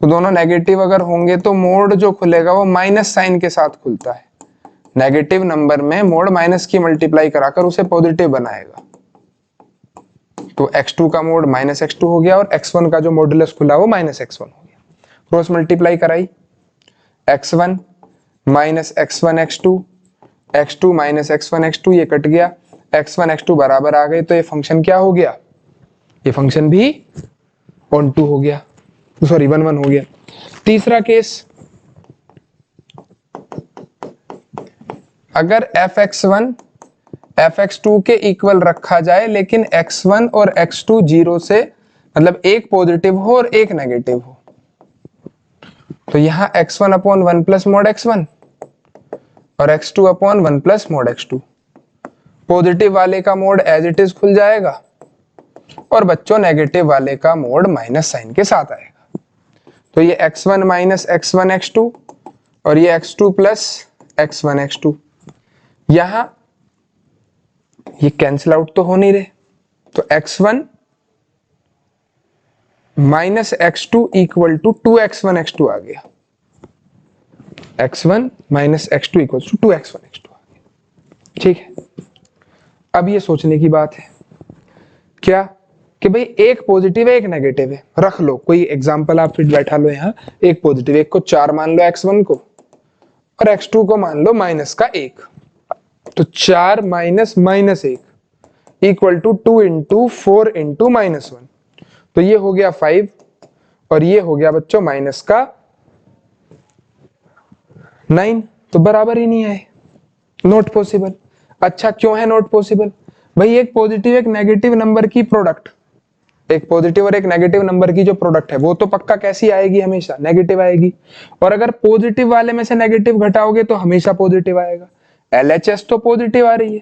Speaker 1: तो दोनों नेगेटिव अगर होंगे तो मोड जो खुलेगा वो माइनस साइन के साथ खुलता है। नेगेटिव नंबर में मोड माइनस की मल्टीप्लाई कराकर उसे पॉजिटिव बनाएगा। तो x2 का मोड माइनस x2 हो गया और x1 का जो मॉडुलस खुला वो माइनस x1 हो गया। क्रॉस मल्टीप्लाई कराई, x1 minus x1 x2, x2 minus x1 x2, ये कट गया, x1 x2 बराबर आ गए। तो ये फंक्शन क्या हो गया? ये फंक्शन भी ऑन टू हो गया, सॉरी 1 1 हो गया। तीसरा केस, अगर fx1 fx2 के इक्वल रखा जाए लेकिन x1 और x2 जीरो से, मतलब एक पॉजिटिव हो और एक नेगेटिव हो, तो यहां x1 upon 1 plus mode x1 और x2 upon 1 plus mode x2। Positive वाले का मोड एज इट इज खुल जाएगा और बच्चों नेगेटिव वाले का मोड माइनस साइन के साथ आएगा। तो ये x1 माइनस x1 x2 और ये x2 प्लस x1 x2, यहां ये कैंसिल आउट तो हो नहीं रहे, तो x1 minus x2 equal to 2x1 x2 आ गया। x1 minus x2 equal to 2x1 x2 आ गया। ठीक है, अब ये सोचने की बात है क्या कि भाई एक पॉजिटिव है एक नेगेटिव है, रख लो कोई एग्जांपल आप फिर बैठा लो यहाँ, एक पॉजिटिव, एक को 4 मान लो x1 को और x2 को मान लो माइनस का 1, तो 4 minus minus 1 equal to 2 into 4 into minus 1, तो ये हो गया 5 और ये हो गया बच्चों माइनस का 9, तो बराबर ही नहीं है, नॉट पॉसिबल। अच्छा क्यों है नॉट पॉसिबल? भाई एक पॉजिटिव एक नेगेटिव नंबर की प्रोडक्ट, एक पॉजिटिव और एक नेगेटिव नंबर की जो प्रोडक्ट है वो तो पक्का कैसी आएगी, हमेशा नेगेटिव आएगी, और अगर पॉजिटिव वाले में से नेगेटिव घटाओगे तो हमेशा पॉजिटिव आएगा। LHS तो पॉजिटिव आ रही है,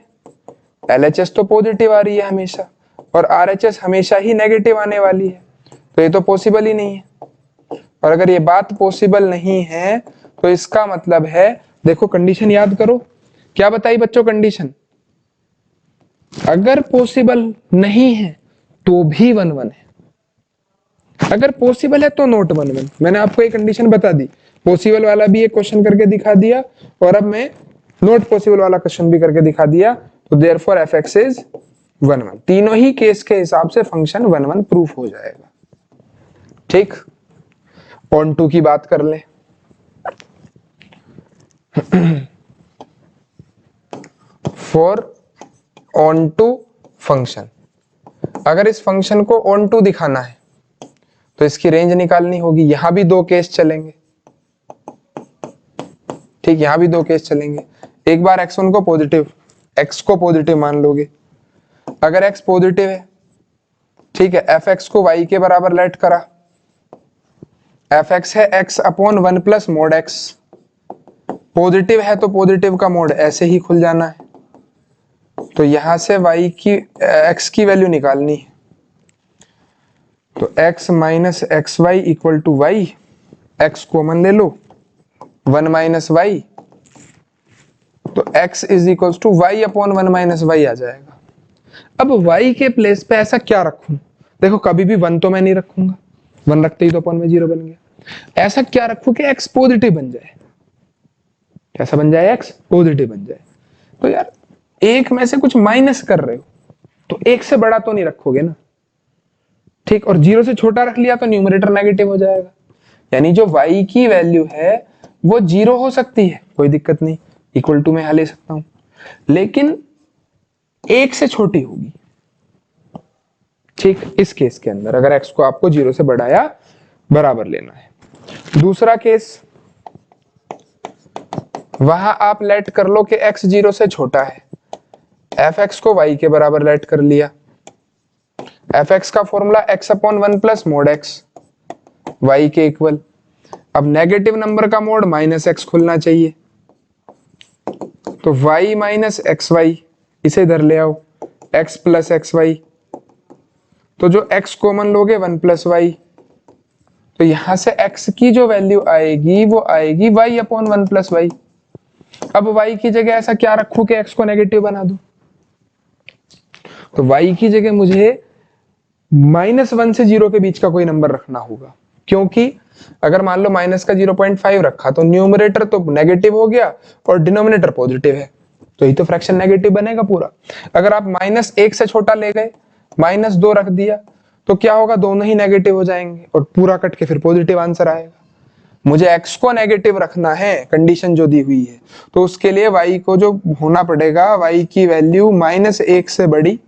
Speaker 1: LHS तो पॉजिटिव आ रही है हमेशा, और RHS हमेशा ही नेगेटिव आने वाली है, तो ये तो पॉसिबल ही नहीं है। और अगर ये बात पॉसिबल नहीं है तो इसका मतलब है, देखो कंडीशन याद करो, क्या बताई बच्चों कंडीशन, अगर पॉसिबल नहीं है तो भी 1 1 है, अगर पॉसिबल है तो नॉट 1 1। मैंने आपको एक कंडीशन बता दी, पॉसिबल वाला भी एक क्वेश्चन करके दिखा दिया और अब मैं नॉट पॉसिबल वाला क्वेश्चन भी करके दिखा दिया, तो देयरफॉर fx इज 1 1। तीनों ही केस के हिसाब से फंक्शन 1 1 प्रूफ हो जाएगा। ठीक, ऑन टू की बात कर ले। फॉर ऑन टू फंक्शन, अगर इस फंक्शन को ऑन टू दिखाना है तो इसकी रेंज निकालनी होगी। यहां भी दो केस चलेंगे, ठीक, यहां भी दो केस चलेंगे। एक बार x1 को पॉजिटिव, x को पॉजिटिव मान लोगे, अगर x पॉजिटिव है, ठीक है, fx को y के बराबर लेट करा, fx है x upon 1 plus mode x, positive है तो पॉजिटिव का मोड ऐसे ही खुल जाना है, तो यहां से y की x की वैल्यू निकालनी है, तो x minus X Y equal to Y, x common ले लो, 1 माइनस वाई, तो x is equal to Y upon 1 minus Y आ जाएगा। अब y के प्लेस पे ऐसा क्या रखूं, देखो कभी भी 1 तो मैं नहीं रखूंगा, 1 रखते ही तो अपॉन में 0 बन गया। ऐसा क्या रखूं कि x पॉजिटिव बन जाए, कैसा बन जाए, x पॉजिटिव बन जाए। तो यार एक में से कुछ माइनस कर रहे हो तो एक से बड़ा तो नहीं रखोगे ना, ठीक, और 0 से छोटा रख लिया तो न्यूमरेटर नेगेटिव हो जाएगा, यानी जो y की वैल्यू है वो 0 हो सकती है, कोई दिक्कत नहीं, इक्वल टू में यहाँ ले सकता हूं, लेकिन 1 से छोटी होगी। ठीक, इस केस के अंदर अगर x को आपको 0 से बड़ा या बराबर लेना है। दूसरा केस, वहां आप लेट कर लो कि x 0 से छोटा है, fx को y के बराबर लेट कर लिया, fx का formula x upon 1 plus mode x, y के इक्वल। अब नेगेटिव नंबर का मोड माइनस x खुलना चाहिए, तो y माइनस एक्स वाई, इसे इधर ले आओ, x प्लस एक्स वाई, तो जो x कॉमन लोगे 1 प्लस वाई, तो यहां से x की जो वैल्यू आएगी वो आएगी y अपॉन 1 प्लस वाई। अब y की जगह ऐसा क्या रखूं कि x को नेगेटिव बना दूं, तो y की जगह मुझे -1 से 0 के बीच का कोई नंबर रखना होगा, क्योंकि अगर मान लो माइनस का 0.5 रखा तो न्यूमरेटर तो नेगेटिव हो गया और डिनोमिनेटर पॉजिटिव है, तो ये तो फ्रैक्शन नेगेटिव बनेगा पूरा। अगर आप -1 से छोटा ले गए, -2 रख दिया, तो क्या होगा, दोनों ही नेगेटिव हो जाएंगे और पूरा कट के फिर पॉजिटिव आंसर आएगा। मुझे x को नेगेटिव रखना है, कंडीशन जो दी हुई है, तो उसके लिए y को जो होना पड़ेगा, y की वैल्यू -1 से बड़ी,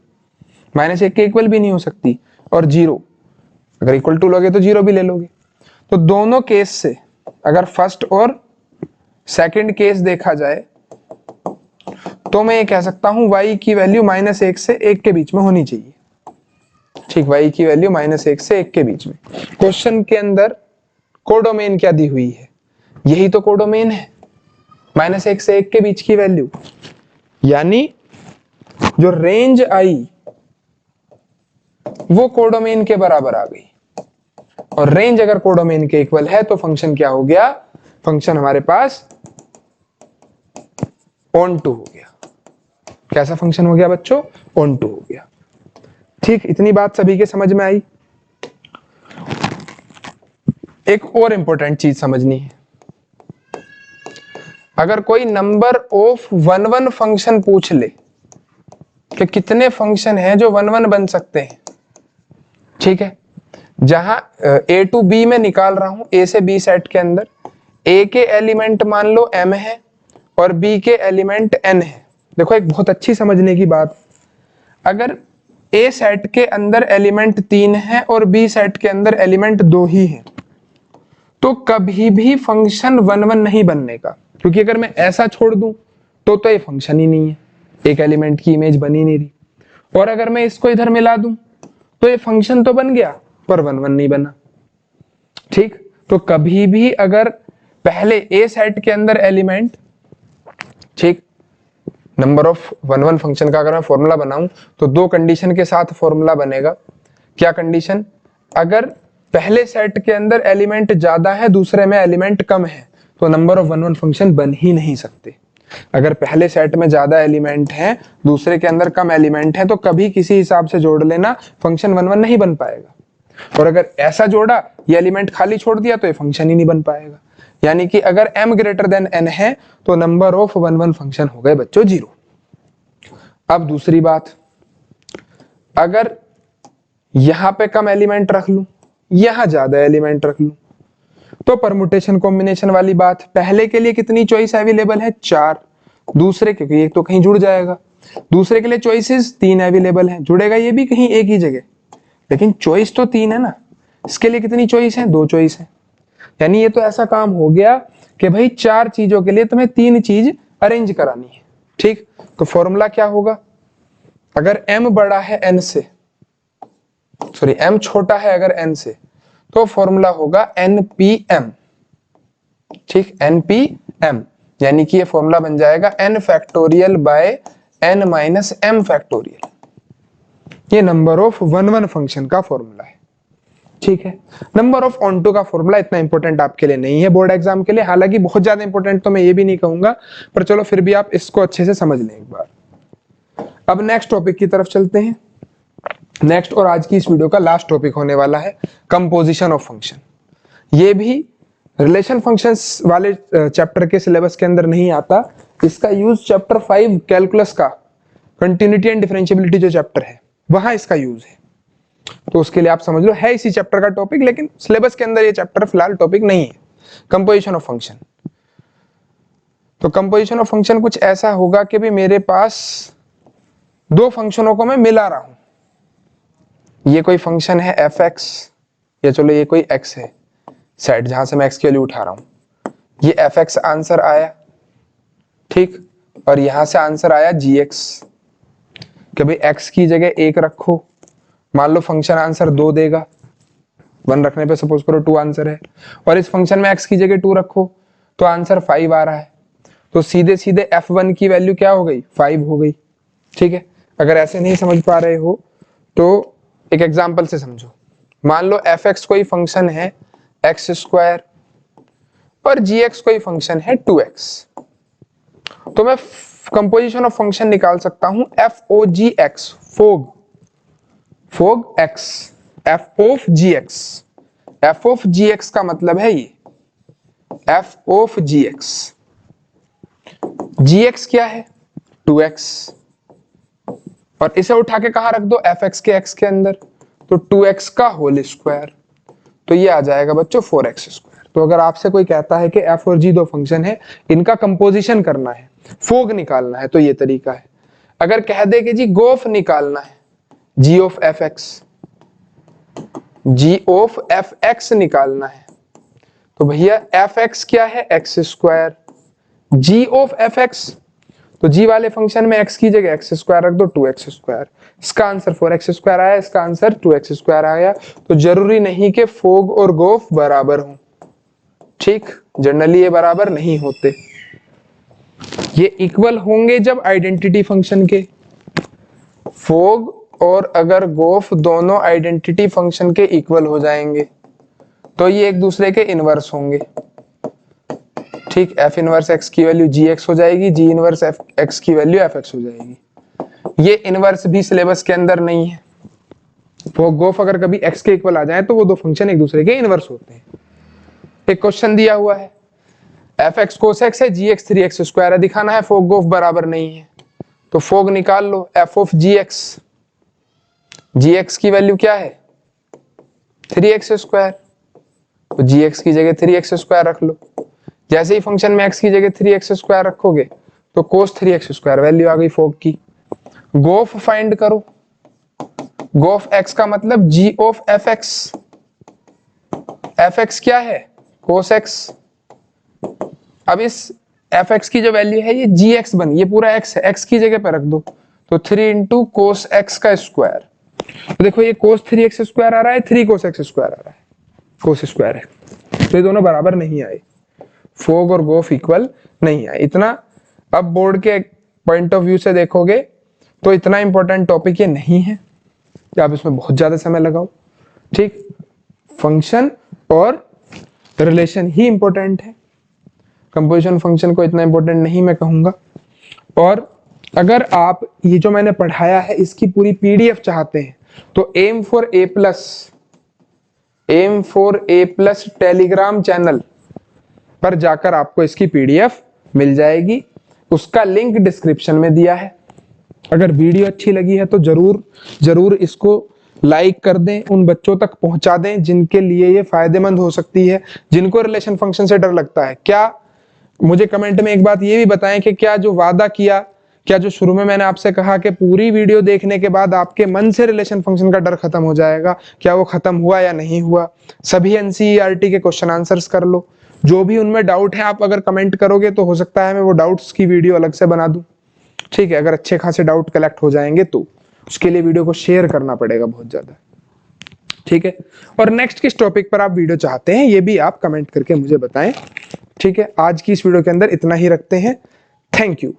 Speaker 1: -1 के इक्वल भी नहीं हो सकती, और 0, अगर इक्वल टू लोगे तो 0 भी ले लोगे। तो दोनों केस से अगर फर्स्ट और सेकंड केस देखा जाए तो मैं ये कह सकता हूं y की वैल्यू -1 से 1 के बीच में होनी चाहिए। ठीक, y की वैल्यू -1 से 1 के बीच में। क्वेश्चन के अंदर कोडोमेन क्या दी हुई है, यही तो कोडोमेन है, -1 से 1 के बीच की वैल्यू, यानी जो रेंज आई वो कोडोमेन के बराबर आ गई। और रेंज अगर कोडोमेन के इक्वल है तो फंक्शन क्या हो गया, फंक्शन हमारे पास ऑन टू हो गया। कैसा फंक्शन हो गया बच्चों, ऑन टू हो गया। ठीक, इतनी बात सभी के समझ में आई। एक और इंपॉर्टेंट चीज समझनी है, अगर कोई नंबर ऑफ 1 1 फंक्शन पूछ ले कि कितने फंक्शन हैं जो 1 1 बन सकते हैं, ठीक है, जहां a टू b में निकाल रहा हूं, a से b सेट के अंदर a के एलिमेंट मान लो m है और b के एलिमेंट n है। देखो एक बहुत अच्छी समझने की बात, अगर a सेट के अंदर एलिमेंट 3 है और b सेट के अंदर एलिमेंट 2 ही है, तो कभी भी फंक्शन 1 1 नहीं बनने का, क्योंकि अगर मैं ऐसा छोड़ दूं तो ये फंक्शन ही नहीं है, एक एलिमेंट की इमेज बन ही नहीं रही। और अगर मैं इसको इधर मिला दूं तो ये फंक्शन तो बन गया पर 1 1 नहीं बना। ठीक, तो कभी भी अगर पहले ए सेट के अंदर एलिमेंट, ठीक, नंबर ऑफ 1 1 फंक्शन का अगर मैं फॉर्मूला बनाऊं तो दो कंडीशन के साथ फॉर्मूला बनेगा। क्या कंडीशन, अगर पहले सेट के अंदर एलिमेंट ज्यादा है दूसरे में एलिमेंट कम है तो नंबर ऑफ 1 1 फंक्शन बन ही नहीं सकते। अगर पहले सेट में ज्यादा एलिमेंट है दूसरे के अंदर कम एलिमेंट है तो कभी किसी हिसाब से जोड़ लेना, फंक्शन 1 1 नहीं बन पाएगा। और अगर ऐसा जोड़ा, ये एलिमेंट खाली छोड़ दिया तो ये फंक्शन ही नहीं बन पाएगा। यानी कि अगर m ग्रेटर देन n है तो नंबर ऑफ 1 1 फंक्शन हो गए बच्चों 0। अब दूसरी बात, अगर यहां पे कम एलिमेंट रख लूं, यहां ज्यादा एलिमेंट रख लूं, तो परमुटेशन कॉम्बिनेशन वाली बात, पहले के लिए कितनी चॉइस अवेलेबल है, 4, दूसरे, क्योंकि एक तो कहीं जुड़ जाएगा, दूसरे के लिए चॉइसेस 3 अवेलेबल है, जुड़ेगा ये भी कहीं एक ही जगह, लेकिन चॉइस तो 3 है ना। इसके लिए कितनी चॉइस है, 2 चॉइस है। यानी ये तो ऐसा काम हो गया कि भाई 4 चीजों के लिए तुम्हें 3 चीज अरेंज करानी है। ठीक, तो फॉर्मूला क्या होगा, अगर m बड़ा है n से, सॉरी m छोटा है अगर n से, तो फॉर्मूला होगा npm। ठीक, npm, यानी कि ये फॉर्मूला बन जाएगा n factorial by n minus m factorial. ये नंबर ऑफ 1 1 फंक्शन का फॉर्मूला है। ठीक है, नंबर ऑफ ऑन टू का फॉर्मूला इतना इंपॉर्टेंट आपके लिए नहीं है बोर्ड एग्जाम के लिए, हालांकि बहुत ज्यादा इंपॉर्टेंट तो मैं ये भी नहीं कहूंगा, पर चलो फिर भी आप इसको अच्छे से समझ लें एक बार। अब नेक्स्ट टॉपिक की तरफ चलते हैं। नेक्स्ट और आज की इस वीडियो का लास्ट टॉपिक होने वाला है कंपोजिशन ऑफ फंक्शन। ये भी रिलेशन फंक्शंस वाले चैप्टर के सिलेबस के अंदर नहीं आता, इसका यूज चैप्टर 5 कैलकुलस का कंटिन्यूटी एंड डिफरेंशिएबिलिटी जो चैप्टर है वहां इसका यूज है। तो उसके लिए आप समझ लो है इसी चैप्टर का टॉपिक, लेकिन सिलेबस के अंदर ये चैप्टर फिलहाल टॉपिक नहीं है, कंपोजिशन ऑफ फंक्शन। तो कंपोजिशन ऑफ फंक्शन कुछ ऐसा होगा कि भी मेरे पास दो फंक्शनों को मैं मिला रहा हूं, ये कोई फंक्शन है fx, या चलो ये कोई x है सेट जहां से मैं x की वैल्यू उठा रहा हूं, ये fx आंसर आया, ठीक, और यहां से आंसर आया gx, कि भाई x की जगह 1 रखो, मान लो फंक्शन आंसर 2 देगा, 1 रखने पे सपोज करो 2 आंसर है, और इस फंक्शन में x की जगह 2 रखो तो आंसर 5 आ रहा है, तो सीधे सीधे f1 की वैल्यू क्या हो गई, 5 हो गई। ठीक है, अगर ऐसे नहीं समझ पा रहे हो तो एक एग्जांपल से समझो, मान लो fx कोई फंक्शन है x² और gx कोई फंक्शन है 2x, तो मैं कंपोजिशन ऑफ फंक्शन निकाल सकता हूं fogx, fog x, f of gx, f of gx का मतलब है ये f of gx, gx क्या है 2x, और इसे उठा के कहां रख दो fx के x के अंदर, तो 2x का होल स्क्वायर, तो ये आ जाएगा बच्चों 4x²। तो अगर आपसे कोई कहता है कि f और g दो फंक्शन है, इनका कंपोजिशन करना है, फोग निकालना है, तो ये तरीका है। अगर कह दे कि जी गोफ निकालना है, g of fx, g of fx निकालना है, तो भैया fx क्या है x², g of fx, तो g वाले फंक्शन में x की जगह x² रख दो 2x², इसका आंसर 4x² आया, इसका आंसर 2x² आया। तो जरूरी नहीं कि फोग और गोफ बराबर हो, ठीक, जनरली ये बराबर नहीं होते। ये इक्वल होंगे जब आइडेंटिटी फंक्शन के, फोग और अगर गोफ दोनों आइडेंटिटी फंक्शन के इक्वल हो जाएंगे तो ये एक दूसरे के इनवर्स होंगे। ठीक, एफ इनवर्स एक्स की वैल्यू जी एक्स हो जाएगी, जी इनवर्स एफ एक्स की वैल्यू एफ एक्स हो जाएगी। ये इनवर्स भी सिलेबस के अंदर नहीं है। फोग गोफ अगर कभी एक्स के इक्वल आ जाए तो वो दो फंक्शन एक दूसरे के इनवर्स होते हैं। एक क्वेश्चन दिया हुआ है, एफ एक्स कोस एक्स है, जी एक्स 3x स्क्वायर है, दिखाना है फोग गोफ बराबर नहीं है। तो फोग निकाल लो, एफ ऑफ जी एक्स की वैल्यू क्या है 3x स्क्वायर, तो जी एक्स की जगह 3x स्क्वायर रख लो। जैसे ही फंक्शन में x की जगह 3x स्क्वायर रखोगे तो कोस 3x स्क्वायर वैल्यू आ गई फोग की। गोफ फाइंड करो, गोफ x का मतलब g ऑफ एफ एक्स क्या है कोस x। अब इस एफ एक्स की जो वैल्यू है ये जी एक्स बनी, ये पूरा x है, x की जगह पे रख दो तो 3 इंटू कोस एक्स का स्क्वायर। तो देखो ये कोस 3x स्क्वायर आ रहा है, 3 कोस एक्स स्क्वायर आ रहा है, कोस स्क्वायर है, तो ये दोनों बराबर नहीं आए, फोग और गोफ इक्वल नहीं आए। इतना अब बोर्ड के पॉइंट ऑफ व्यू से देखोगे तो इतना इंपॉर्टेंट टॉपिक ये नहीं है कि आप इसमें बहुत ज्यादा समय लगाओ। ठीक, फंक्शन और रिलेशन ही इंपॉर्टेंट है, कंपोजिशन फंक्शन को इतना इंपॉर्टेंट नहीं मैं कहूंगा। और अगर आप ये जो मैंने पढ़ाया है इसकी पूरी पीडीएफ चाहते हैं तो aim for A plus Telegram channel पर जाकर आपको इसकी पीडीएफ मिल जाएगी, उसका लिंक डिस्क्रिप्शन में दिया है। अगर वीडियो अच्छी लगी है तो जरूर इसको लाइक कर दें, उन बच्चों तक पहुंचा दें जिनके लिए ये फायदेमंद हो सकती है, जिनको रिलेशन फंक्शन से डर लगता है। क्या मुझे कमेंट में एक बात ये भी बताएं कि क्या जो वादा किया, क्या जो शुरू में मैंने आपसे कहा कि पूरी वीडियो देखने के बाद आपके मन से रिलेशन फंक्शन का डर खत्म हो जाएगा, क्या वो खत्म हुआ या नहीं हुआ। सभी एनसीईआरटी के क्वेश्चन आंसर्स कर लो, जो भी उनमें डाउट है आप अगर कमेंट करोगे तो हो सकता है मैं वो डाउट्स की वीडियो अलग से बना दूं। ठीक है, अगर अच्छे खासे डाउट कलेक्ट हो जाएंगे तो उसके लिए वीडियो को शेयर करना पड़ेगा बहुत ज्यादा। ठीक है, और नेक्स्ट किस टॉपिक पर आप वीडियो चाहते हैं ये भी आप कमेंट करके मुझे बताएं। ठीक है, आज की इस वीडियो के अंदर इतना ही रखते हैं। Thank you.